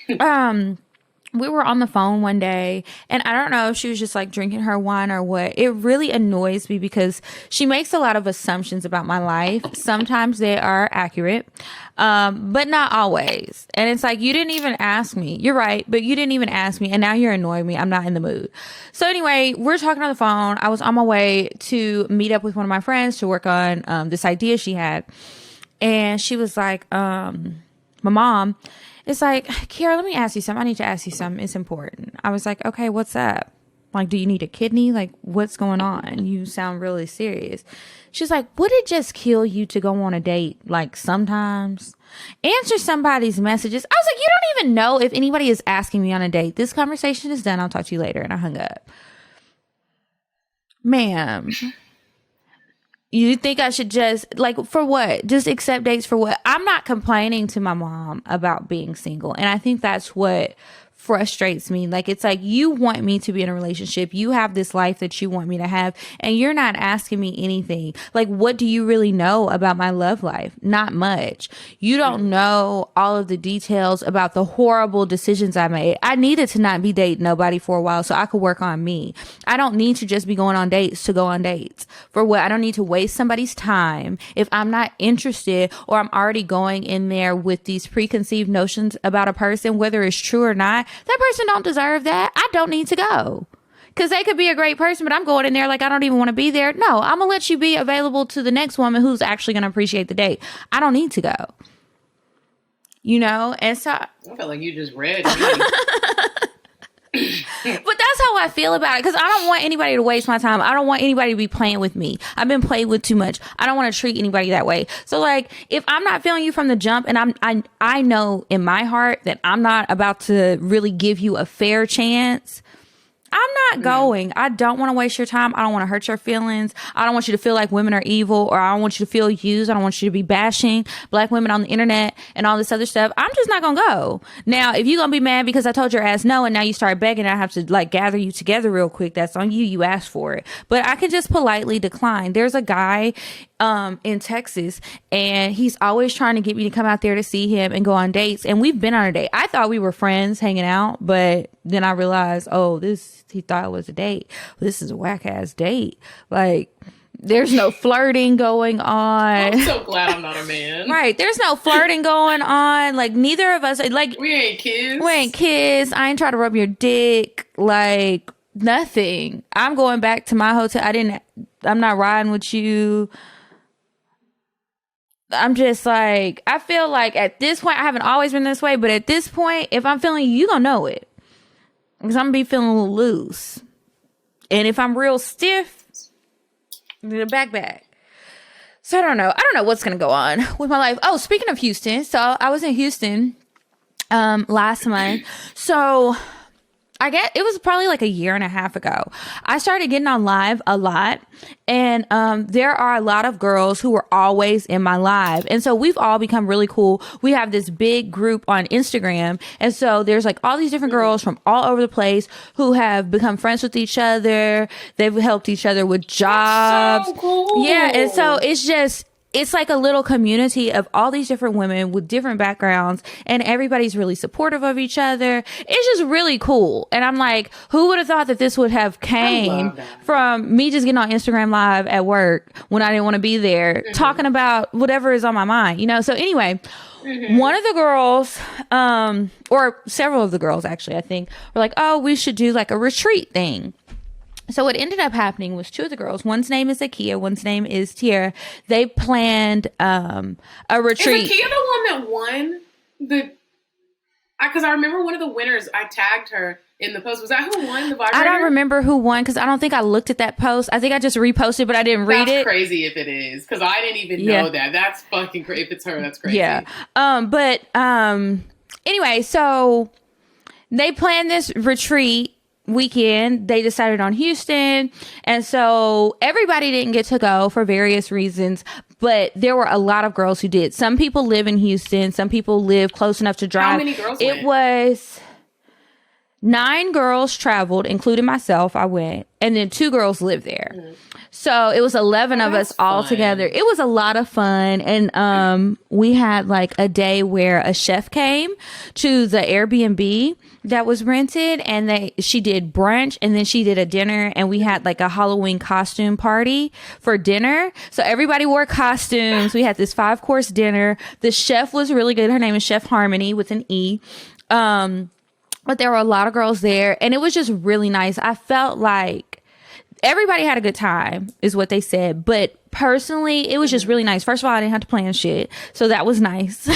we were on the phone one day, and I don't know if she was just like drinking her wine or what. It really annoys me because she makes a lot of assumptions about my life. Sometimes they are accurate, but not always. And it's like, you didn't even ask me. You're right, but you didn't even ask me, and now you're annoying me. I'm not in the mood. So anyway, we're talking on the phone. I was on my way to meet up with one of my friends to work on this idea she had. And she was like, my mom, it's like, Kiara, let me ask you something. I need to ask you something. It's important. I was like, okay, what's up? Like, do you need a kidney? Like, what's going on? You sound really serious. She's like, would it just kill you to go on a date? Like, sometimes? Answer somebody's messages. I was like, you don't even know if anybody is asking me on a date. This conversation is done. I'll talk to you later. And I hung up. Ma'am. You think I should just, like, for what? Just accept dates for what? I'm not complaining to my mom about being single. And I think that's what frustrates me. Like, it's like, you want me to be in a relationship. You have this life that you want me to have, and you're not asking me anything. Like, what do you really know about my love life? Not much. You don't know all of the details about the horrible decisions I made. I needed to not be dating nobody for a while so I could work on me. I don't need to just be going on dates to go on dates. For what? I don't need to waste somebody's time if I'm not interested, or I'm already going in there with these preconceived notions about a person, whether it's true or not. That person don't deserve that. I don't need to go. Because they could be a great person, but I'm going in there like I don't even want to be there. No, I'm going to let you be available to the next woman who's actually going to appreciate the date. I don't need to go. You know? And so I feel like you just read me. But that's how I feel about it, because I don't want anybody to waste my time. I don't want anybody to be playing with me. I've been played with too much. I don't want to treat anybody that way. So, like, if I'm not feeling you from the jump, and I know in my heart that I'm not about to really give you a fair chance, I'm not going. I don't want to waste your time. I don't want to hurt your feelings. I don't want you to feel like women are evil, or I don't want you to feel used. I don't want you to be bashing black women on the internet and all this other stuff. I'm just not going to go. Now, if you're going to be mad because I told your ass no, and now you start begging, I have to like gather you together real quick. That's on you. You asked for it. But I can just politely decline. There's a guy in Texas, and he's always trying to get me to come out there to see him and go on dates. And we've been on a date. I thought we were friends hanging out, but then I realized, he thought it was a date. This is a whack ass date. Like, there's no flirting going on. I'm so glad I'm not a man. Right. There's no flirting going on. Like, neither of us, like, we ain't kids. I ain't trying to rub your dick. Like, nothing. I'm going back to my hotel. I'm not riding with you. I'm just like, I feel like at this point, I haven't always been this way, but at this point, if I'm feeling you gonna know it. Because I'm gonna be feeling a little loose. And if I'm real stiff, back. So I don't know what's gonna go on with my life. Oh, speaking of Houston, so I was in Houston last month. So it was probably like a year and a half ago. I started getting on live a lot, and there are a lot of girls who were always in my live. And so we've all become really cool. We have this big group on Instagram. And so there's like all these different girls from all over the place who have become friends with each other. They've helped each other with jobs. That's so cool. Yeah. And so it's like a little community of all these different women with different backgrounds, and everybody's really supportive of each other. It's just really cool. And I'm like, who would have thought that this would have came from me just getting on Instagram Live at work when I didn't want to be there, talking about whatever is on my mind, you know? So anyway, one of the girls, or several of the girls actually, I think, were like, oh, we should do like a retreat thing. So what ended up happening was two of the girls, one's name is Akia, one's name is Tiara. They planned a retreat. Is Akia the one that won because I remember one of the winners, I tagged her in the post. Was that who won the vibrator? I don't remember who won because I don't think I looked at that post. I think I just reposted, but I didn't read it. That's crazy if it is, because I didn't even know that. That's fucking crazy. If it's her, that's crazy. Yeah. Anyway, so they planned this retreat. weekend, they decided on Houston. And so everybody didn't get to go for various reasons, but there were a lot of girls who did. Some people live in Houston. Some people live close enough to drive. How many girls It went? was 9 girls traveled, including myself. I went. And then 2 girls lived there. So it was 11 of us all fun. together. It was a lot of fun. And we had like a day where a chef came to the Airbnb that was rented, and she did brunch, and then she did a dinner, and we had like a Halloween costume party for dinner. So everybody wore costumes. We had this 5-course dinner. The chef was really good. Her name is Chef Harmony with an E. But there were a lot of girls there, and it was just really nice. I felt like everybody had a good time, is what they said. But personally, it was just really nice. First of all, I didn't have to plan shit, so that was nice.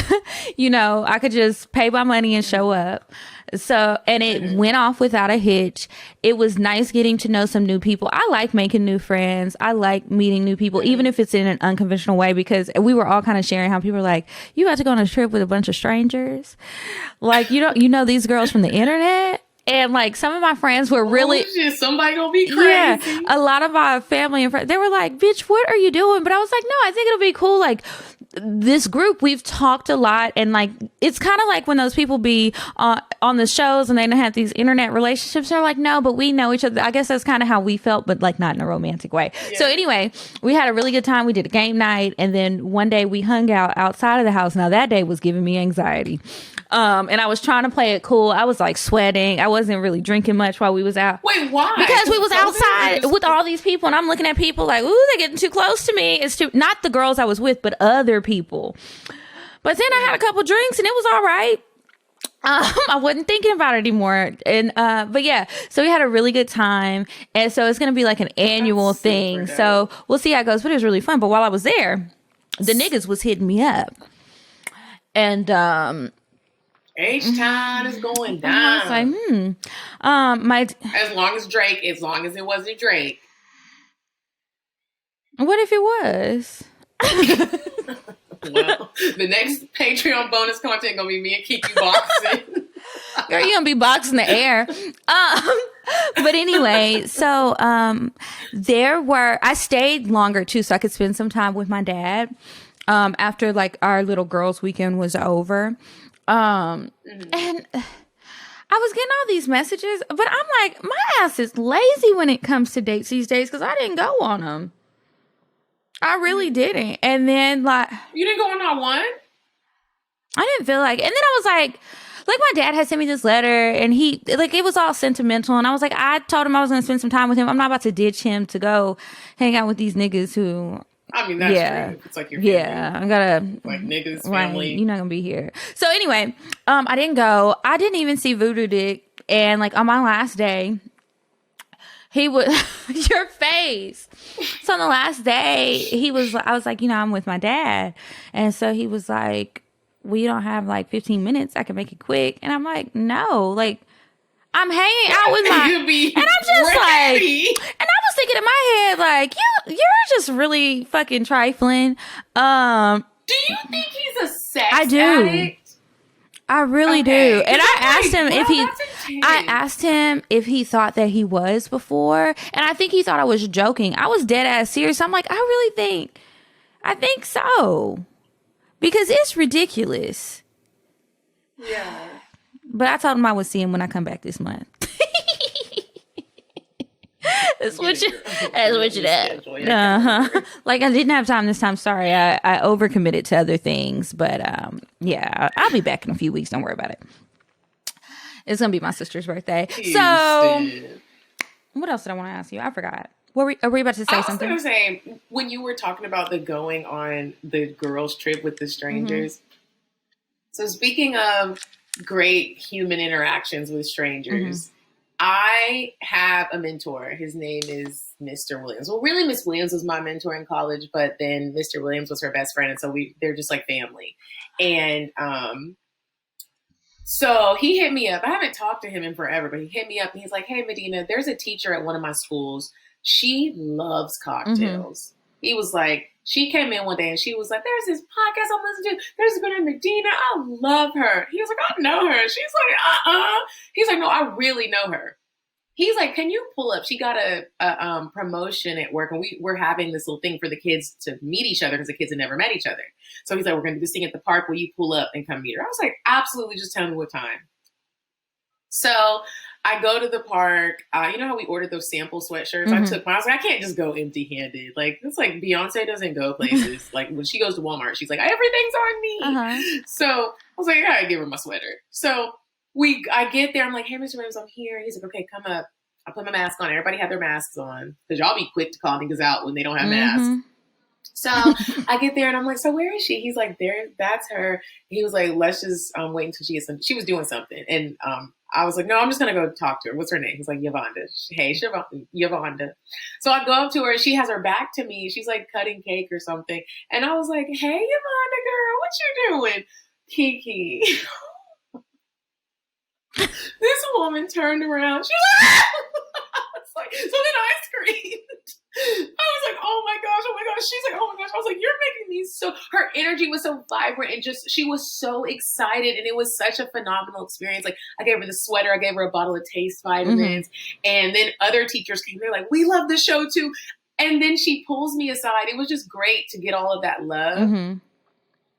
You know, I could just pay my money and show up. So, and it went off without a hitch. It was nice getting to know some new people. I like making new friends. I like meeting new people, even if it's in an unconventional way, because we were all kind of sharing how people were like, you got to go on a trip with a bunch of strangers. Like, you know these girls from the internet. And like some of my friends were really, somebody gonna be crazy. yeah, a lot of my family and friends, they were like, bitch, what are you doing? But I was like, no, I think it'll be cool. Like, this group, we've talked a lot, and like it's kind of like when those people be on the shows and they don't have these internet relationships. They're like, no, but we know each other. I guess that's kind of how we felt, but like not in a romantic way. Yeah. So anyway, we had a really good time. We did a game night, and then one day we hung out outside of the house. Now that day was giving me anxiety. And I was trying to play it cool. I was like sweating. I wasn't really drinking much while we was out. Wait, why? Because we was outside with all these people, and I'm looking at people like, ooh, they're getting too close to me. It's too, not the girls I was with, but other people. But then I had a couple drinks, and it was all right. I wasn't thinking about it anymore. And but yeah, so we had a really good time, and so it's gonna be like an annual thing. So we'll see how it goes. But it was really fun. But while I was there, the niggas was hitting me up, and H-Town is going down. I was like, as long as it wasn't Drake. What if it was? Well, the next Patreon bonus content gonna be me and Kiki boxing. Girl, you gonna be boxing the air. But anyway, so I stayed longer too, so I could spend some time with my dad. After like our little girls' weekend was over. And I was getting all these messages, but I'm like, my ass is lazy when it comes to dates these days, because I didn't go on them. I really didn't. And then like, you didn't go on that one? I didn't feel like, and then I was like my dad had sent me this letter, and he, like, it was all sentimental, and I was like, I told him I was going to spend some time with him. I'm not about to ditch him to go hang out with these niggas who, I mean, that's true. It's like your family. Yeah, I gotta, like, niggas, family. Right, you're not gonna be here. So anyway, I didn't go. I didn't even see Voodoo Dick. And like on my last day, he was your face. So on the last day, I was like, I'm with my dad. And so he was like, well, you don't have like 15 minutes. I can make it quick. And I'm like, no, like, I'm hanging out with my, and I'm just ready. Like, and I was thinking in my head, like, you're just really fucking trifling. Do you think he's a sex addict? I really do. And I asked him if he thought that he was before, and I think he thought I was joking. I was dead ass serious. I'm like, I think so, because it's ridiculous. Yeah. But I told him I would see him when I come back this month. Switch it up. Uh-huh. Like, I didn't have time this time. Sorry, I overcommitted to other things. But yeah, I'll be back in a few weeks. Don't worry about it. It's gonna be my sister's birthday. So, what else did I want to ask you? I forgot. Are we about to say something? I was gonna say, when you were talking about the going on the girls' trip with the strangers. Mm-hmm. So speaking of great human interactions with strangers. Mm-hmm. I have a mentor. His name is Mr. Williams. Well, really, Miss Williams was my mentor in college, but then Mr. Williams was her best friend, and so they're just like family. And so he hit me up. I haven't talked to him in forever, but he hit me up and he's like, "Hey, Medinah, there's a teacher at one of my schools. She loves cocktails." Mm-hmm. He was like, she came in one day and she was like, "There's this podcast I'm listening to. There's a girl named Medinah. I love her." He was like, "I know her." She's like, He's like, "No, I really know her." he's like, can you pull up? She got a promotion at work, and we're having this little thing for the kids to meet each other because the kids had never met each other. So he's like, we're going to do this thing at the park. Will you pull up and come meet her? I was like, absolutely. Just tell me what time. So I go to the park. You know how we ordered those sample sweatshirts? I took mine. I was like, I can't just go empty-handed. Like, it's like Beyonce doesn't go places. Like, when she goes to Walmart, she's like, everything's on me. So I was like, I gotta give her my sweater. So I get there. I'm like, hey, Mr. Williams, I'm here. He's like, okay, come up. I put my mask on. Everybody had their masks on because y'all be quick to call niggas out when they don't have masks. So I get there and I'm like, so where is she? He's like, there, that's her. He was like, let's just wait until she gets some. She was doing something. And I was like, no, I'm just going to go talk to her. What's her name? He's like, Yolanda. Hey, Yolanda. So I go up to her. She has her back to me. She's like cutting cake or something. And I was like, hey, Yolanda, girl, what you doing? Kiki. This woman turned around. She's like, like, so then I screamed. I was like, oh my gosh. She's like, oh my gosh. I was like, you're making me so, her energy was so vibrant and just, she was so excited. And it was such a phenomenal experience. Like, I gave her the sweater. I gave her a bottle of Taste vitamins. And then other teachers came. They're like, we love the show too. And then she pulls me aside. It was just great to get all of that love.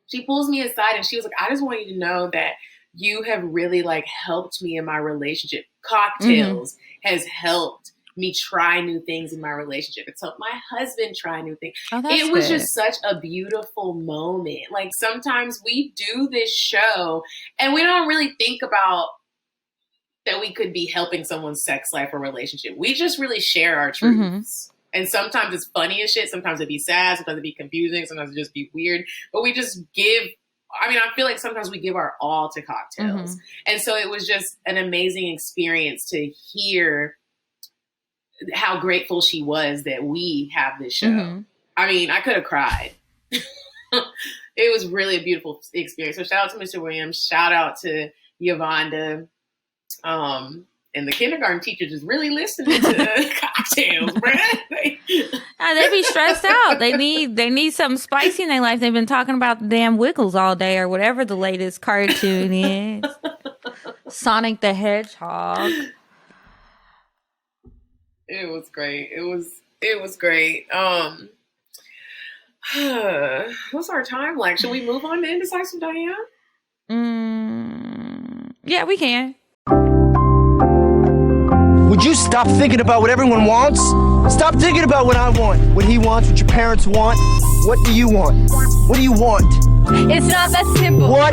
She pulls me aside and she was like, I just want you to know that you have really like helped me in my relationship. Cocktails has helped me try new things in my relationship. It's helped my husband try new things. It was just such a beautiful moment. Like, sometimes we do this show and we don't really think about that we could be helping someone's sex life or relationship. We just really share our truths. And sometimes it's funny as shit. Sometimes it'd be sad. Sometimes it'd be confusing. Sometimes it'd just be weird. But we just give, I mean, I feel like sometimes we give our all to cocktails. And so it was just an amazing experience to hear how grateful she was that we have this show. I mean, I could have cried. It was really a beautiful experience. So shout out to Mr. Williams. Shout out to Yolanda. And the kindergarten teachers is really listening to cocktails, bruh. They be stressed out. They need something spicy in their life. They've been talking about the damn Wiggles all day or whatever the latest cartoon is. Sonic the Hedgehog. It was great. It was great. What's our time like? Should we move on to Indecisive Diane? Yeah, we can. Would you stop thinking about what everyone wants? Stop thinking about what I want, what he wants, what your parents want. What do you want? What do you want? It's not that simple. What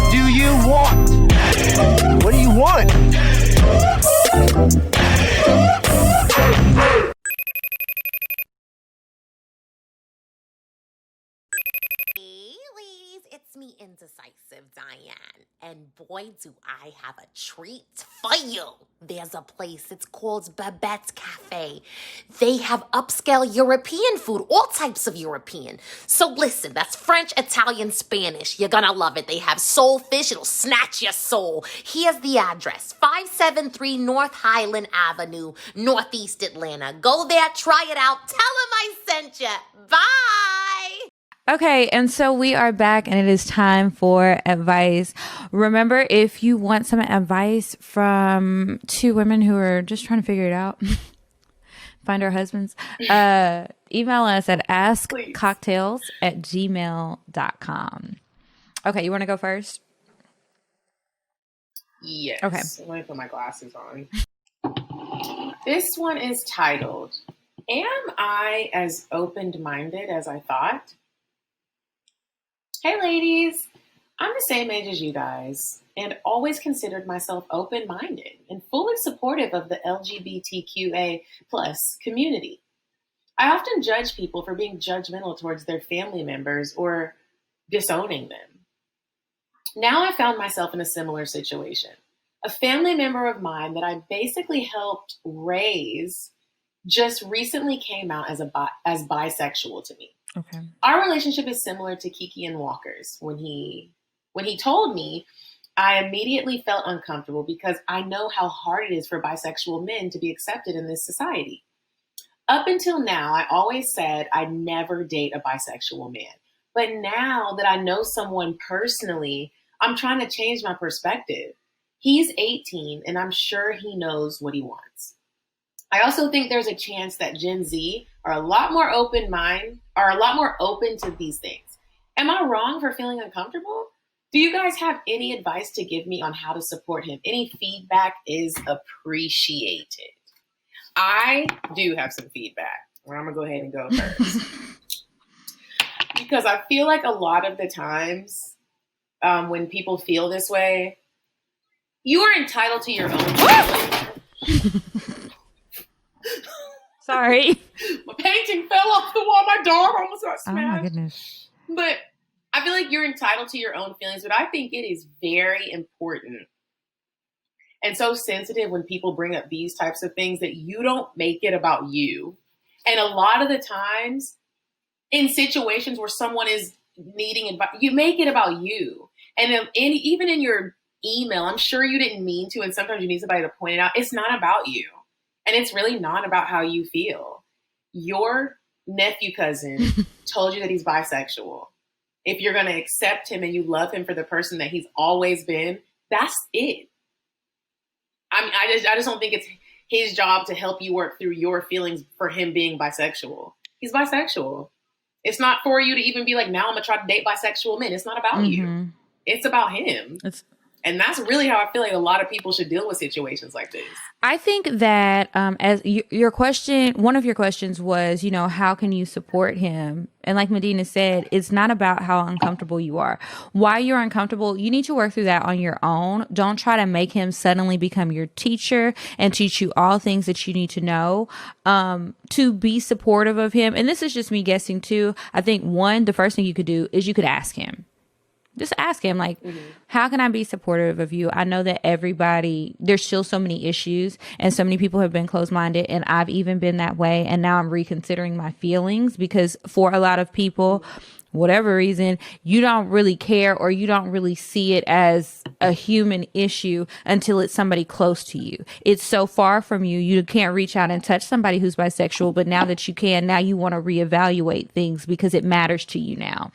do you want? What do you want? Hey ladies, it's me, Indecisive Diane, and boy do I have a treat for you. There's a place, it's called Babette's Cafe. They have upscale European food, all types of European. So listen, that's French, Italian, Spanish. You're gonna love it. They have soul fish, it'll snatch your soul. Here's the address, 573 North Highland Avenue, Northeast Atlanta. Go there, try it out, tell them I sent you. Bye! Okay, and so we are back and it is time for advice. Remember, if you want some advice from two women who are just trying to figure it out, find our husbands, email us at askcocktails@gmail.com. Okay, you want to go first? Yes. Okay. Let me put my glasses on. This one is titled, Am I as Open-Minded as I Thought? Hey ladies, I'm the same age as you guys and always considered myself open-minded and fully supportive of the LGBTQA plus community. I often judge people for being judgmental towards their family members or disowning them. Now I found myself in a similar situation. A family member of mine that I basically helped raise just recently came out as bisexual to me. Okay. Our relationship is similar to Kiki and Walker's. When he told me, I immediately felt uncomfortable because I know how hard it is for bisexual men to be accepted in this society. Up until now, I always said I'd never date a bisexual man. But now that I know someone personally, I'm trying to change my perspective. He's 18 and I'm sure he knows what he wants. I also think there's a chance that Gen Z are a lot more open to these things. Am I wrong for feeling uncomfortable? Do you guys have any advice to give me on how to support him? Any feedback is appreciated. I do have some feedback. Well, I'm going to go ahead and go first. Because I feel like a lot of the times when people feel this way, you are entitled to your own feelings. Sorry. My painting fell off the wall. My dog almost got smashed. Oh my goodness. But I feel like you're entitled to your own feelings, but I think it is very important and so sensitive when people bring up these types of things that you don't make it about you. And a lot of the times in situations where someone is needing advice, you make it about you. And even in your email, I'm sure you didn't mean to, and sometimes you need somebody to point it out. It's not about you. And it's really not about how you feel. Your nephew cousin told you that he's bisexual. If you're going to accept him and you love him for the person that he's always been, that's it. I mean, I just don't think it's his job to help you work through your feelings for him being bisexual. He's bisexual. It's not for you to even be like, now I'm going to try to date bisexual men. It's not about you. It's about him. And that's really how I feel like a lot of people should deal with situations like this. I think that as your question, one of your questions was, how can you support him? And like Medinah said, it's not about how uncomfortable you are. Why you're uncomfortable, you need to work through that on your own. Don't try to make him suddenly become your teacher and teach you all things that you need to know to be supportive of him. And this is just me guessing too. I think the first thing you could do is you could ask him. Just ask him, how can I be supportive of you? I know that there's still so many issues and so many people have been closed-minded, and I've even been that way. And now I'm reconsidering my feelings because for a lot of people, whatever reason, you don't really care or you don't really see it as a human issue until it's somebody close to you. It's so far from you. You can't reach out and touch somebody who's bisexual, but now that you can, now you want to reevaluate things because it matters to you now.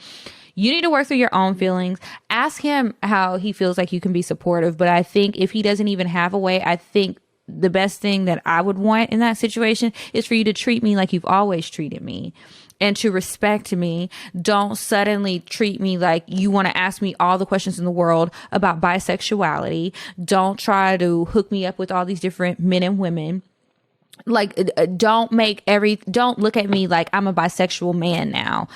You need to work through your own feelings. Ask him how he feels like you can be supportive. But I think if he doesn't even have a way, I think the best thing that I would want in that situation is for you to treat me like you've always treated me and to respect me. Don't suddenly treat me like you want to ask me all the questions in the world about bisexuality. Don't try to hook me up with all these different men and women. Don't look at me like I'm a bisexual man now.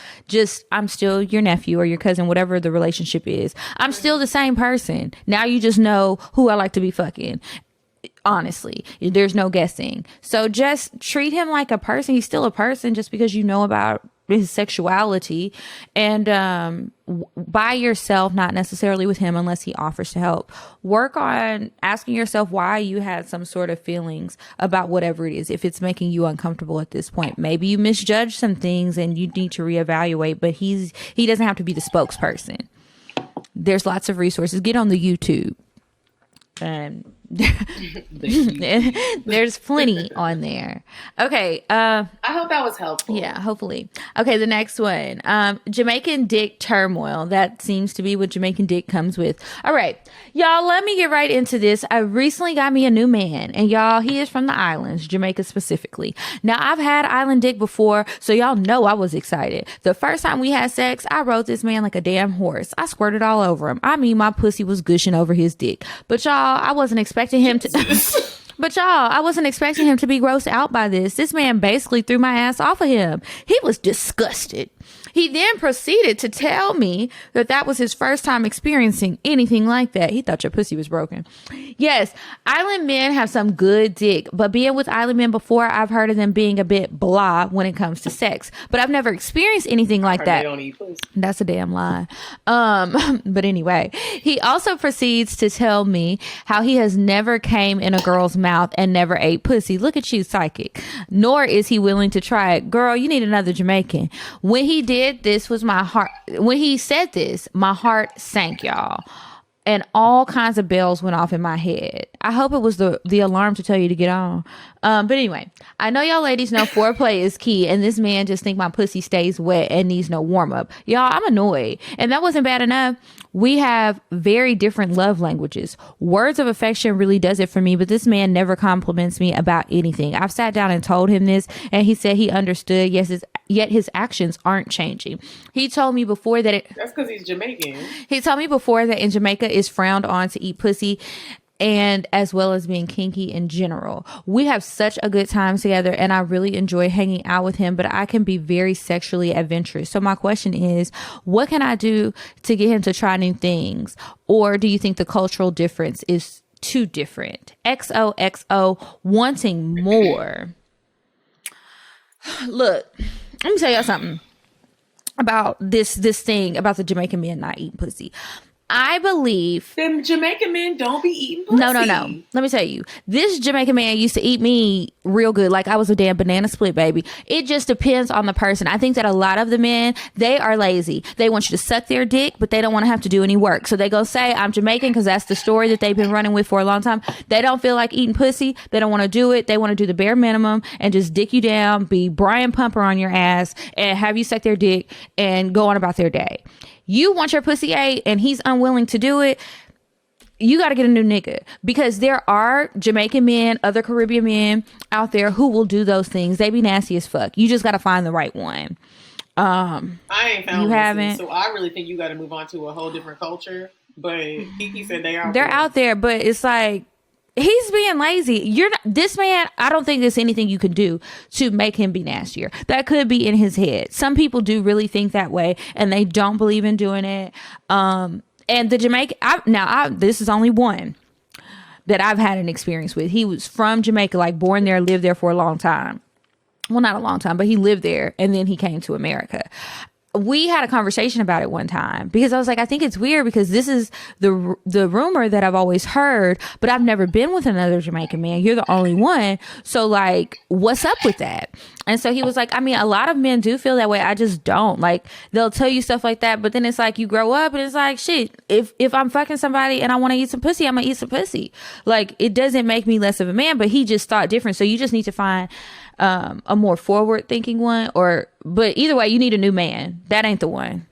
I'm still your nephew or your cousin, whatever the relationship is. I'm still the same person. Now you just know who I like to be fucking. Honestly, there's no guessing. So just treat him like a person. He's still a person just because you know about his sexuality, and by yourself, not necessarily with him unless he offers to help. Work on asking yourself why you had some sort of feelings about whatever it is, if it's making you uncomfortable at this point. Maybe you misjudged some things and you need to reevaluate, but he doesn't have to be the spokesperson. There's lots of resources. Get on the YouTube. There's plenty on there. Okay. I hope that was helpful. Yeah, hopefully. Okay, the next one. Jamaican dick turmoil. That seems to be what Jamaican dick comes with. All right, y'all, let me get right into this. I recently got me a new man, and y'all, he is from the islands, Jamaica specifically. Now, I've had island dick before, so y'all know I was excited. The first time we had sex, I rode this man like a damn horse. I squirted all over him. I mean, my pussy was gushing over his dick. But y'all, I wasn't expecting him to I wasn't expecting him to be grossed out by this. This man basically threw my ass off of him. He was disgusted. He then proceeded to tell me that was his first time experiencing anything like that. He thought your pussy was broken. Yes, island men have some good dick, but being with island men before, I've heard of them being a bit blah when it comes to sex. But I've never experienced anything like that. They don't eat pussy. That's a damn lie. But anyway, he also proceeds to tell me how he has never came in a girl's mouth and never ate pussy. Look at you, psychic. Nor is he willing to try it. Girl, you need another Jamaican. When he said this, my heart sank, y'all. and all kinds of bells went off in my head. I hope it was the alarm to tell you to get on. But anyway, I know y'all ladies know foreplay is key, and this man just think my pussy stays wet and needs no warm up. Y'all, I'm annoyed. And that wasn't bad enough. We have very different love languages. Words of affection really does it for me, but this man never compliments me about anything. I've sat down and told him this, and he said he understood. Yet his actions aren't changing. He told me before that that's because he's Jamaican. He told me before that in Jamaica it's frowned on to eat pussy, and as well as being kinky in general. We have such a good time together, and I really enjoy hanging out with him, but I can be very sexually adventurous. So my question is, what can I do to get him to try new things? Or do you think the cultural difference is too different? XOXO, wanting more. Look, let me tell y'all something about this thing about the Jamaican men not eating pussy. I believe them Jamaican men don't be eating pussy. No. Let me tell you, this Jamaican man used to eat me real good, like I was a damn banana split baby. It just depends on the person. I think that a lot of the men, they are lazy. They want you to suck their dick, but they don't want to have to do any work. So they go say, I'm Jamaican, because that's the story that they've been running with for a long time. They don't feel like eating pussy. They don't want to do it. They want to do the bare minimum and just dick you down, be Brian Pumper on your ass, and have you suck their dick and go on about their day. You want your pussy ate and he's unwilling to do it, you got to get a new nigga, because there are Jamaican men, other Caribbean men out there who will do those things. They be nasty as fuck. You just got to find the right one. I ain't found you haven't. So I really think you got to move on to a whole different culture. But Kiki said they're out there, but it's like, he's being lazy. This man, I don't think there's anything you can do to make him be nastier. That could be in his head. Some people do really think that way, and they don't believe in doing it. And the Jamaican, this is only one that I've had an experience with. He was from Jamaica, like born there, lived there for a long time. Well, not a long time, but he lived there, and then he came to America. We had a conversation about it one time, because I was like, I think it's weird, because this is the rumor that I've always heard, but I've never been with another Jamaican man. You're the only one. So like, what's up with that? And so he was like, I mean, a lot of men do feel that way. I just don't. Like, they'll tell you stuff like that, but then it's like you grow up and it's like, shit, if I'm fucking somebody and I want to eat some pussy, I'm gonna eat some pussy. Like, it doesn't make me less of a man, but he just thought different. So you just need to find a more forward thinking one, but either way, you need a new man. That ain't the one.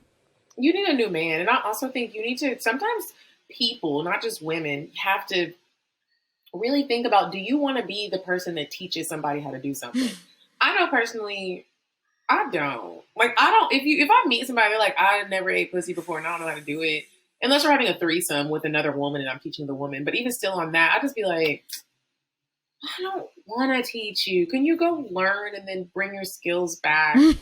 You need a new man. And I also think you need to, sometimes people, not just women, have to really think about, do you want to be the person that teaches somebody how to do something? I know personally, I don't. Like, I don't, if I meet somebody like, I never ate pussy before and I don't know how to do it, unless we're having a threesome with another woman and I'm teaching the woman, but even still on that, I just be like, I don't want to teach you. Can you go learn and then bring your skills back? I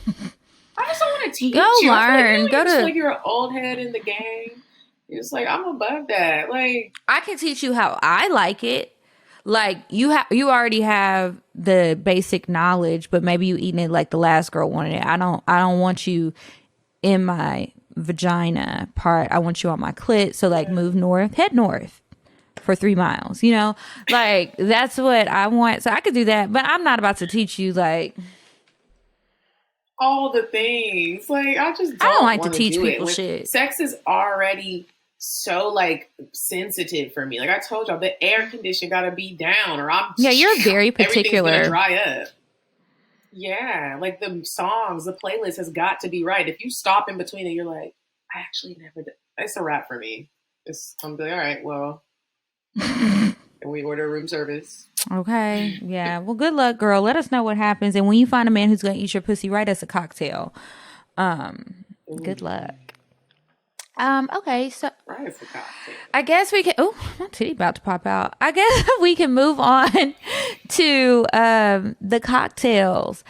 just don't want to teach you. Go learn. Go to like you're an old head in the game. You're just like, I'm above that. Like, I can teach you how I like it. Like, you already have the basic knowledge, but maybe you eating it like the last girl wanted it. I don't want you in my vagina part. I want you on my clit. So like, move north, head north for 3 miles, you know, like that's what I want. So I could do that, but I'm not about to teach you like all the things. Like, I don't like to teach people shit. Sex is already so like sensitive for me. Like I told y'all, the air condition got to be down, or you're very particular. Everything's gonna dry up. Yeah, like the songs, the playlist has got to be right. If you stop in between it, you're like, I actually never did. It's a wrap for me. I'm like, all right, well. And we order room service. Okay. Yeah. Well, good luck, girl. Let us know what happens. And when you find a man who's going to eat your pussy right as a cocktail, good luck. Okay. So right as a cocktail. I guess we can. Oh, my titty about to pop out. I guess we can move on to the cocktails.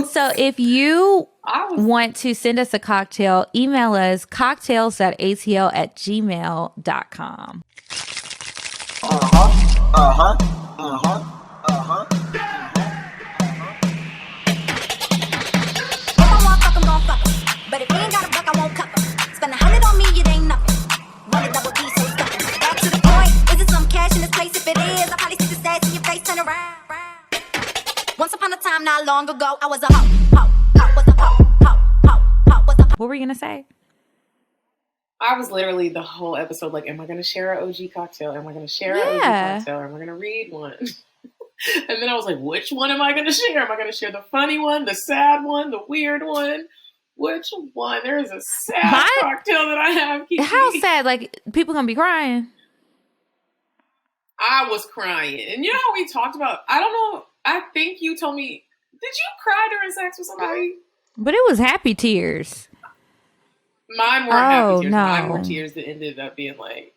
So if you want to send us a cocktail, email us cocktails.atl@gmail.com. But if you ain't got a buck, I won't cup 'em. Spend 100 on me, it ain't nothing. Run a double D, so stuck 'em. Back to the point. Is it some cash in this place? If it is, I'll probably stick the stats in your face, turn around. Once upon a time, not long ago, I was a hoe, was a hoe, was a hoe. What were you gonna say? I was literally the whole episode like, am I going to share an OG cocktail? Am I going to share an OG cocktail? Am I going to read one? And then I was like, which one am I going to share? Am I going to share the funny one, the sad one, the weird one? Which one? There is a sad cocktail that I have. Kiki. How sad? Like, people going to be crying. I was crying. And you know how we talked about, I don't know, I think you told me, did you cry during sex with somebody? But it was happy tears. Mine weren't happy tears. No. Mine were tears that ended up being like...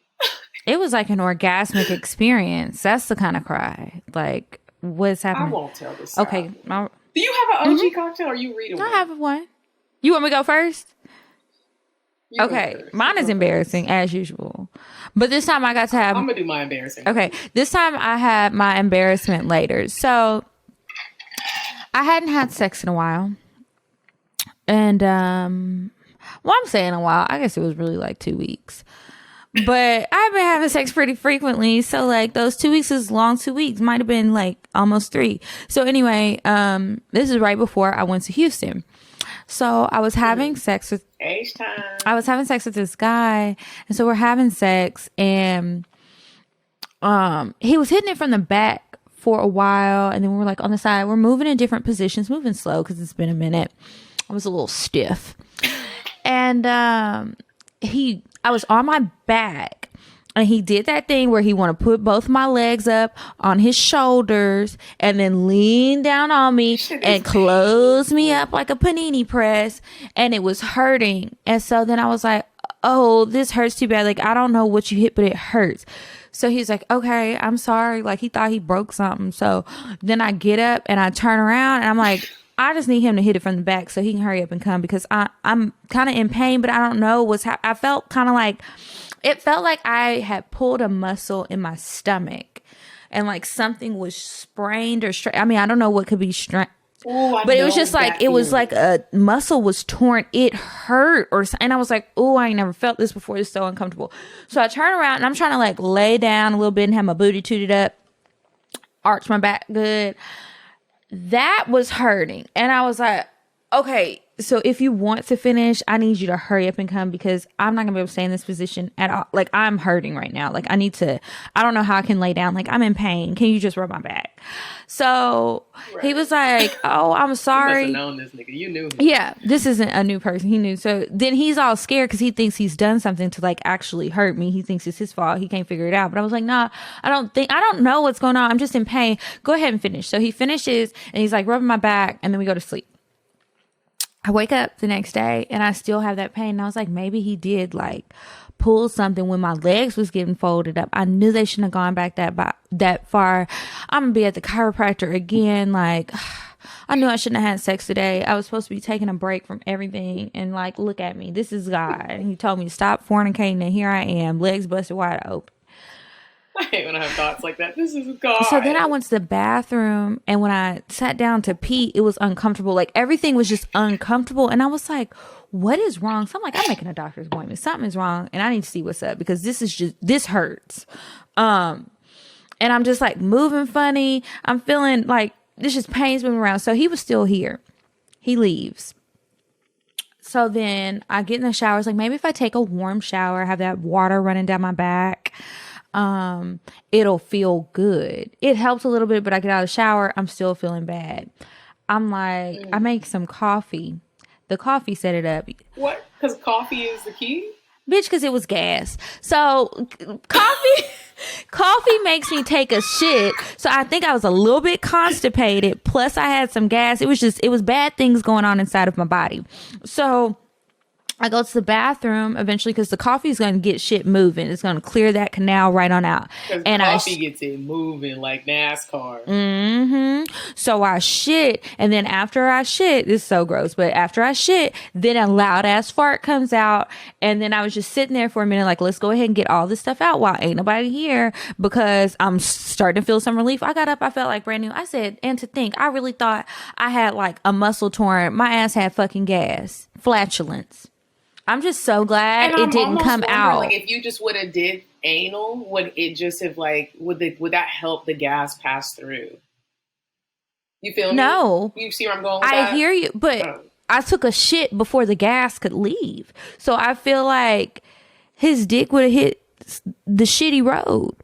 It was like an orgasmic experience. That's the kind of cry. Like, what's happening? I won't tell this. Okay. Do you have an OG cocktail or are you reading one? I have one. You want me to go first? Okay. Mine is embarrassing as usual. But this time I got to have... I'm going to do my embarrassing. Okay. This time I had my embarrassment later. So, I hadn't had sex in a while. And, well, I'm saying a while. I guess it was really like 2 weeks. But I've been having sex pretty frequently. So like those 2 weeks is long 2 weeks. Might have been like almost 3. So anyway, this is right before I went to Houston. So I was having sex with this guy. And so we're having sex and he was hitting it from the back for a while. And then we were like on the side. We're moving in different positions, moving slow because it's been a minute. I was a little stiff. And I was on my back and he did that thing where he want to put both my legs up on his shoulders and then lean down on me and close me up like a panini press. And it was hurting. And so then I was like, oh, this hurts too bad. Like, I don't know what you hit, but it hurts. So he's like, okay, I'm sorry. Like he thought he broke something. So then I get up and I turn around and I'm like, I just need him to hit it from the back so he can hurry up and come because I'm kind of in pain, but I don't know what's happening. I felt kind of like, it felt like I had pulled a muscle in my stomach and like something was sprained or I mean, I don't know what could be strained. But it was just like, it was like a muscle was torn. It hurt and I was like, oh, I ain't never felt this before. It's so uncomfortable. So I turn around and I'm trying to like lay down a little bit and have my booty tooted up, arch my back good. That was hurting. And I was like, okay, so if you want to finish, I need you to hurry up and come because I'm not going to be able to stay in this position at all. Like, I'm hurting right now. Like, I don't know how I can lay down. Like, I'm in pain. Can you just rub my back? So he was like, oh, I'm sorry. You must have known this nigga. You knew him. Yeah, this isn't a new person. He knew. So then he's all scared because he thinks he's done something to like actually hurt me. He thinks it's his fault. He can't figure it out. But I was like, nah, I don't know what's going on. I'm just in pain. Go ahead and finish. So he finishes and he's like rubbing my back and then we go to sleep. I wake up the next day and I still have that pain. And I was like, maybe he did like pull something when my legs was getting folded up. I knew they shouldn't have gone back that far. I'm gonna be at the chiropractor again. Like, I knew I shouldn't have had sex today. I was supposed to be taking a break from everything. And like, look at me. This is God. And he told me to stop fornicating. And here I am, legs busted wide open. I hate when I have thoughts like that. This is God. So then I went to the bathroom and when I sat down to pee, it was uncomfortable. Like everything was just uncomfortable. And I was like, what is wrong? So I'm like, I'm making a doctor's appointment. Something is wrong. And I need to see what's up because this hurts. And I'm just like moving funny. I'm feeling like this just pain's moving around. So he was still here. He leaves. So then I get in the shower. It's like, maybe if I take a warm shower, have that water running down my back, it'll feel good. It helps a little bit, but I get out of the shower, I'm still feeling bad. I'm like, I make some coffee. The coffee set it up. What? Because coffee is the key? Bitch, because it was gas. So coffee makes me take a shit. So I think I was a little bit constipated. Plus I had some gas. It was bad things going on inside of my body. So I go to the bathroom eventually because the coffee is going to get shit moving. It's going to clear that canal right on out. And coffee gets it moving like NASCAR. Mm-hmm. So I shit. And then after I shit, this is so gross, but after I shit, then a loud ass fart comes out. And then I was just sitting there for a minute like, let's go ahead and get all this stuff out while ain't nobody here because I'm starting to feel some relief. I got up. I felt like brand new. I said, and to think, I really thought I had like a muscle torn. My ass had fucking gas. Flatulence. I'm just so glad it didn't come out. Like, if you just would have did anal, would it just have like would that help the gas pass through? You feel me? No. You see where I'm going with that? I hear you, but I took a shit before the gas could leave. So I feel like his dick would have hit the shitty road.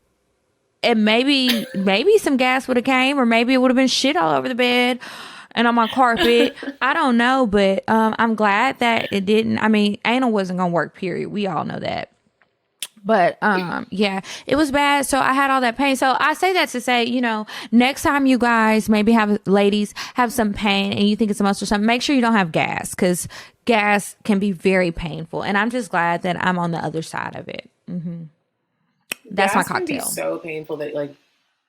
And maybe some gas would have came, or maybe it would have been shit all over the bed and on my carpet. I don't know, but I'm glad that it didn't. I mean, anal wasn't gonna work, period. We all know that. But yeah, it was bad. So I had all that pain. So I say that to say, you know, next time you guys maybe ladies have some pain and you think it's a muscle or something, make sure you don't have gas, because gas can be very painful. And I'm just glad that I'm on the other side of it. Mm-hmm. That's gas my cocktail. Can be so painful that like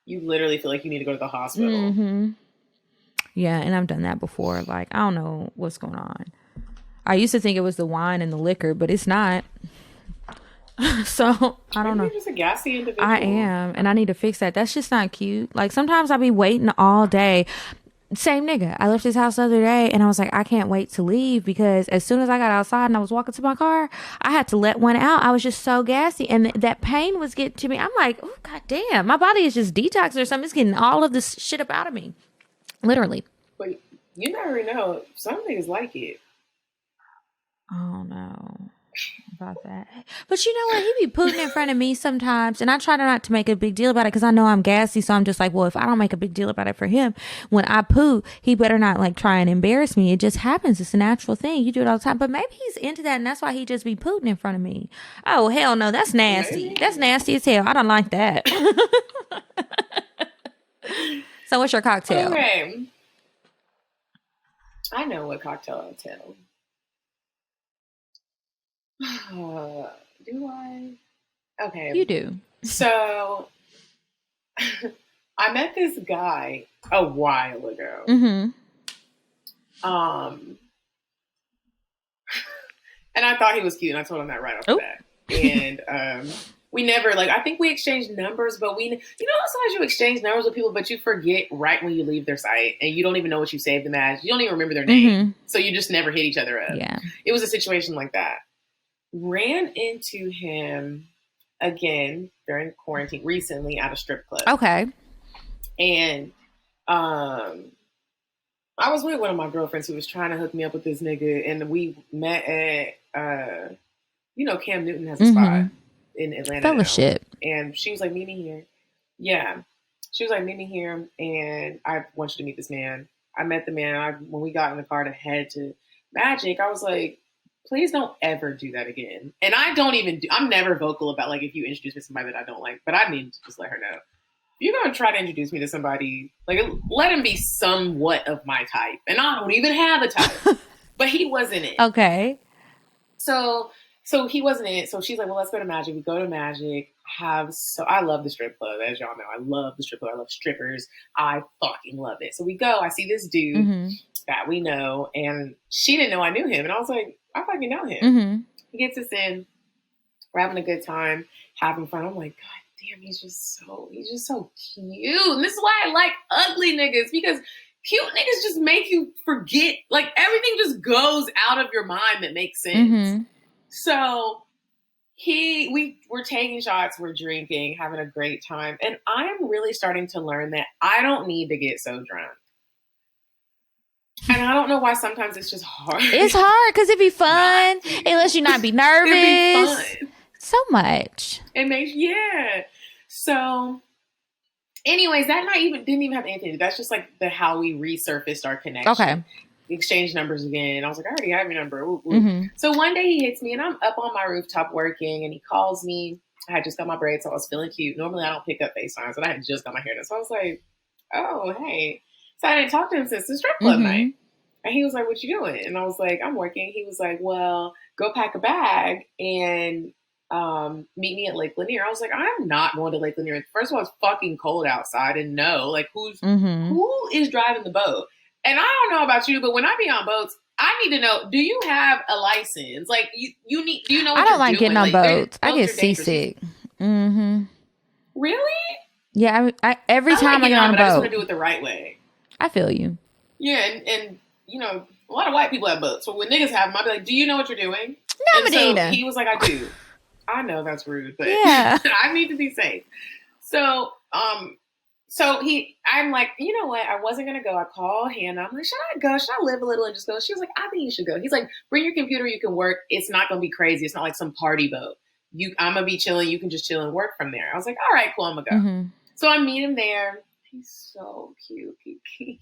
you literally feel like you need to go to the hospital. Mm-hmm. Yeah, and I've done that before. Like, I don't know what's going on. I used to think it was the wine and the liquor, but it's not. So I don't know. You're just a gassy individual. I am, and I need to fix that. That's just not cute. Like, sometimes I'll be waiting all day. Same nigga. I left his house the other day and I was like, I can't wait to leave, because as soon as I got outside and I was walking to my car, I had to let one out. I was just so gassy, and that pain was getting to me. I'm like, oh, god damn, my body is just detoxing or something. It's getting all of this shit up out of me. Literally. But you never know. Some niggas like it. Oh no. About that. But you know what? He be putting in front of me sometimes, and I try not to make a big deal about it because I know I'm gassy. So I'm just like, well, if I don't make a big deal about it for him, when I poo, he better not like try and embarrass me. It just happens. It's a natural thing. You do it all the time. But maybe he's into that, and that's why he just be pooting in front of me. Oh hell no, that's nasty. Maybe. That's nasty as hell. I don't like that. So what's your cocktail? Okay. I know what cocktail I'll tell. Do I? Okay. You do. So, I met this guy a while ago. Mm-hmm. And I thought he was cute, and I told him that right off the bat. And we never, like, I think we exchanged numbers, but you know, sometimes you exchange numbers with people, but you forget right when you leave their site, and you don't even know what you saved them as. You don't even remember their name. Mm-hmm. So you just never hit each other up. Yeah. It was a situation like that. Ran into him again during quarantine recently at a strip club. Okay. And I was with one of my girlfriends who was trying to hook me up with this nigga, and we met at Cam Newton has a spot in Atlanta. Fellowship. Now. And she was like, meet me here. Yeah. She was like, meet me here, and I want you to meet this man. I met the man. When we got in the car to head to Magic, I was like, please don't ever do that again. And I don't even I'm never vocal about, like, if you introduce me to somebody that I don't like, but I need to just let her know. If you're going to try to introduce me to somebody, like, let him be somewhat of my type. And I don't even have a type. But he wasn't it. Okay. So he wasn't it. So she's like, well, let's go to Magic. We go to Magic. I love the strip club, as y'all know. I love the strip club. I love strippers. I fucking love it. So we go. I see this dude that we know, and she didn't know I knew him. And I was like, I fucking know him. Mm-hmm. He gets us in. We're having a good time, having fun. I'm like, God damn, he's just so cute. And this is why I like ugly niggas, because cute niggas just make you forget. Like, everything just goes out of your mind that makes sense. Mm-hmm. So we're taking shots, we're drinking, having a great time. And I'm really starting to learn that I don't need to get so drunk. And I don't know why sometimes it's just hard. It's hard because it'd be fun. It lets you not be nervous. It'd be fun. So much. It makes, yeah. So anyways, that night didn't even have anything. That's just like how we resurfaced our connection. Okay. We exchanged numbers again. And I was like, I already have your number. Ooh, ooh. Mm-hmm. So one day he hits me, and I'm up on my rooftop working, and he calls me. I had just got my braids, so I was feeling cute. Normally I don't pick up FaceTimes, but I had just got my hair done. So I was like, oh, hey. So I didn't talk to him since the strip club night. And he was like, what you doing? And I was like, I'm working. He was like, well, go pack a bag and meet me at Lake Lanier. I was like, I'm not going to Lake Lanier. First of all, it's fucking cold outside, and who is driving the boat? And I don't know about you, but when I be on boats, I need to know, do you have a license? Like, do you know what I don't like doing? Getting on boats. I get seasick. Mm-hmm. Really? Yeah, every time I get on a boat. I just want to do it the right way. I feel you. Yeah, and you know, a lot of white people have boats. So when niggas have them, I'll be like, do you know what you're doing? No, Medinah. So he was like, I do. I know that's rude, but yeah. I need to be safe. So, I'm like, you know what? I wasn't going to go. I call Hannah. I'm like, should I go? Should I live a little and just go? She was like, I think you should go. He's like, bring your computer. You can work. It's not going to be crazy. It's not like some party boat. I'm going to be chilling. You can just chill and work from there. I was like, all right, cool. I'm going to go. Mm-hmm. So I meet him there. He's so cute, Kiki.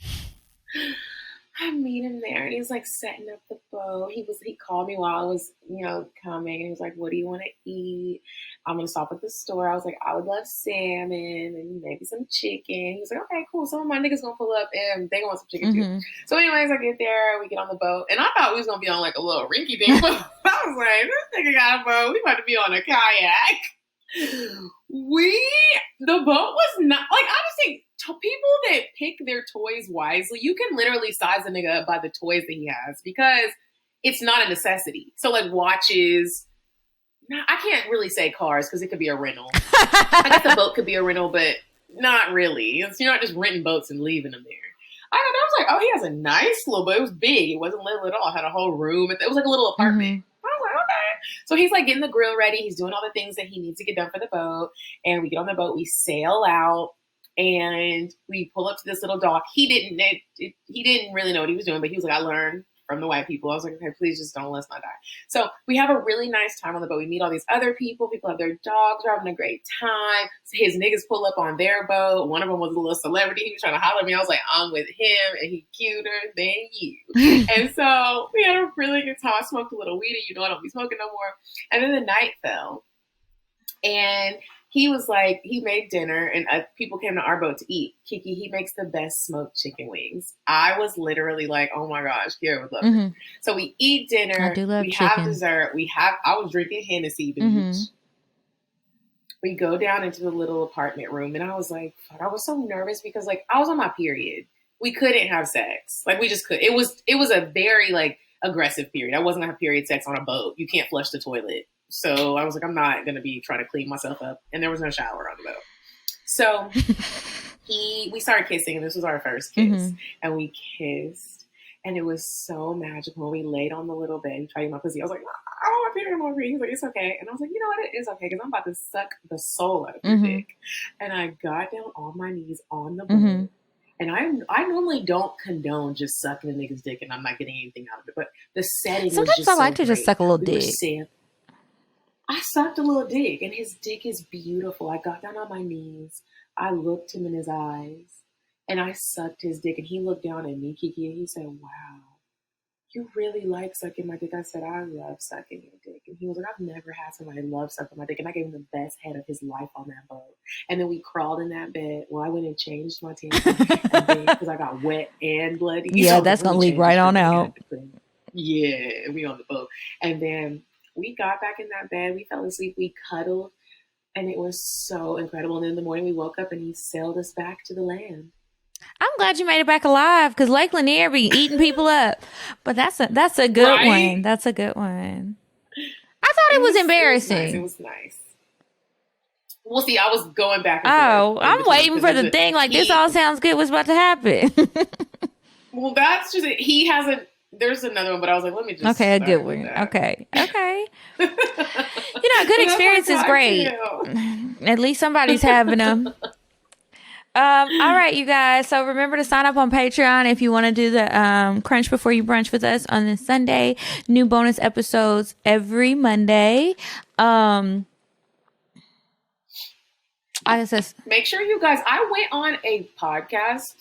I meet him there, and he's like setting up the boat. He called me while I was, coming, and he was like, "What do you want to eat? I'm gonna stop at the store." I was like, "I would love salmon and maybe some chicken." He was like, "Okay, cool." Some of my niggas gonna pull up, and they gonna want some chicken too. So, anyways, I get there, we get on the boat, and I thought we was gonna be on like a little rinky dink boat. I was like, "This nigga got a boat. We about to be on a kayak." The boat was not like, honestly, people that pick their toys wisely, you can literally size a nigga up by the toys that he has because it's not a necessity. So like watches, I can't really say cars because it could be a rental. I guess the boat could be a rental, but not really. You're not just renting boats and leaving them there. I was like, oh, he has a nice little boat. It was big. It wasn't little at all. It had a whole room. It was like a little apartment. I was like, okay. So he's like getting the grill ready. He's doing all the things that he needs to get done for the boat. And we get on the boat. We sail out. And we pull up to this little dock. He didn't really know what he was doing, but he was like, I learned from the white people. I was like, okay, please just don't let's not die. So we have a really nice time on the boat. We meet all these other people. People have their dogs. We're having a great time. So his niggas pull up on their boat. One of them was a little celebrity. He was trying to holler at me. I was like, I'm with him, and he cuter than you. And so we had a really good time. I smoked a little weed, and I don't be smoking no more. And then the night fell. And he was like, he made dinner and people came to our boat to eat. Kiki, he makes the best smoked chicken wings. I was literally like, oh my gosh, Kiara would love it. So we eat dinner. I do love chicken. Have dessert. I was drinking Hennessy beach. We go down into the little apartment room and I was like, fuck, I was so nervous because like I was on my period. We couldn't have sex. Like we just couldn't. It was a very like aggressive period. I wasn't gonna have period sex on a boat. You can't flush the toilet. So I was like, I'm not going to be trying to clean myself up. And there was no shower on the boat. So we started kissing, and this was our first kiss. And we kissed, and it was so magical. We laid on the little bed. He tried my pussy. I was like, I don't want to period more. He was like, it's okay. And I was like, you know what? It is okay because I'm about to suck the soul out of your dick. And I got down on my knees on the boat. And I normally don't condone just sucking a nigga's dick and I'm not getting anything out of it. But the setting was just Sometimes I like to just suck a little dick. I sucked a little dick, and his dick is beautiful. I got down on my knees. I looked him in his eyes, and I sucked his dick. And he looked down at me, Kiki, and he said, wow, you really like sucking my dick. I said, I love sucking your dick. And he was like, I've never had somebody love sucking my dick. And I gave him the best head of his life on that boat. And then we crawled in that bed. Well, I went and changed my tampon because I got wet and bloody. Yeah, that's going to leak right on out. Yeah, we on the boat. And then we got back in that bed. We fell asleep. We cuddled. And it was so incredible. And then in the morning we woke up and he sailed us back to the land. I'm glad you made it back alive because Lake Lanier be eating people up. But that's a good one. That's a good one. I thought it was embarrassing. It was nice. Well, see, I was going back and forth. I'm waiting for the thing. Like, this all sounds good. What's about to happen? Well, that's just it. He hasn't. There's another one, but I was like, let me just. Okay, a good one. Okay. Good experience is great. At least somebody's having them. All right, you guys. So remember to sign up on Patreon if you want to do the Crunch Before You Brunch with us on this Sunday. New bonus episodes every Monday. Make sure you guys. I went on a podcast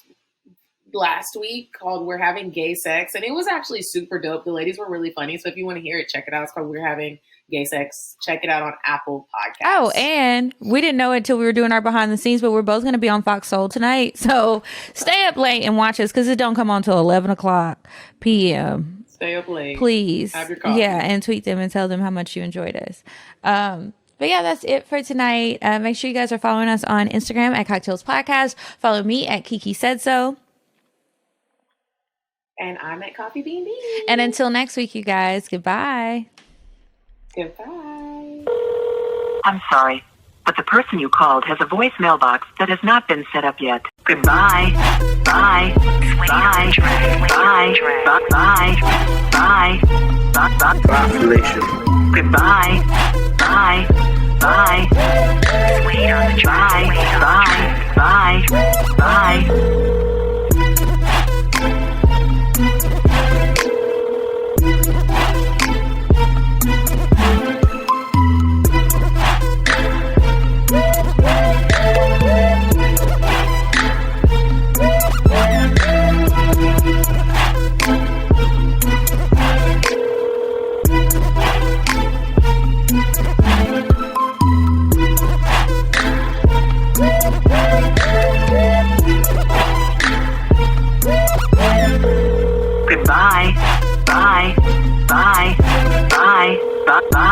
last week called We're Having Gay Sex, and it was actually super dope. The ladies were really funny. So if you want to hear it, check it out. It's called We're Having Gay Sex. Check it out on Apple Podcasts. Oh, and we didn't know it until we were doing our behind the scenes, but we're both going to be on Fox Soul tonight. So stay up late and watch us because it don't come on till 11 o'clock p.m. Stay up late. Please. Have your coffee. Yeah, and tweet them and tell them how much you enjoyed us. But yeah, that's it for tonight. Make sure you guys are following us on Instagram at Cocktails Podcast. Follow me at Kiki Said So. And I'm at Coffee Bean Bean. And until next week, you guys, goodbye. Goodbye. I'm sorry, but the person you called has a voicemail box that has not been set up yet. Goodbye. Bye. Bye. Bye. Bye. Bye. Bye. Population. Goodbye. Bye. Bye. Wait on the train. Bye. Bye. Bye.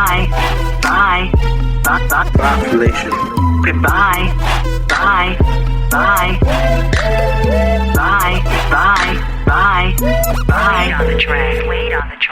Bye. Bye. Bye. Population. Goodbye. Bye. Bye. Bye. Bye. Bye. Bye. Wait on the track.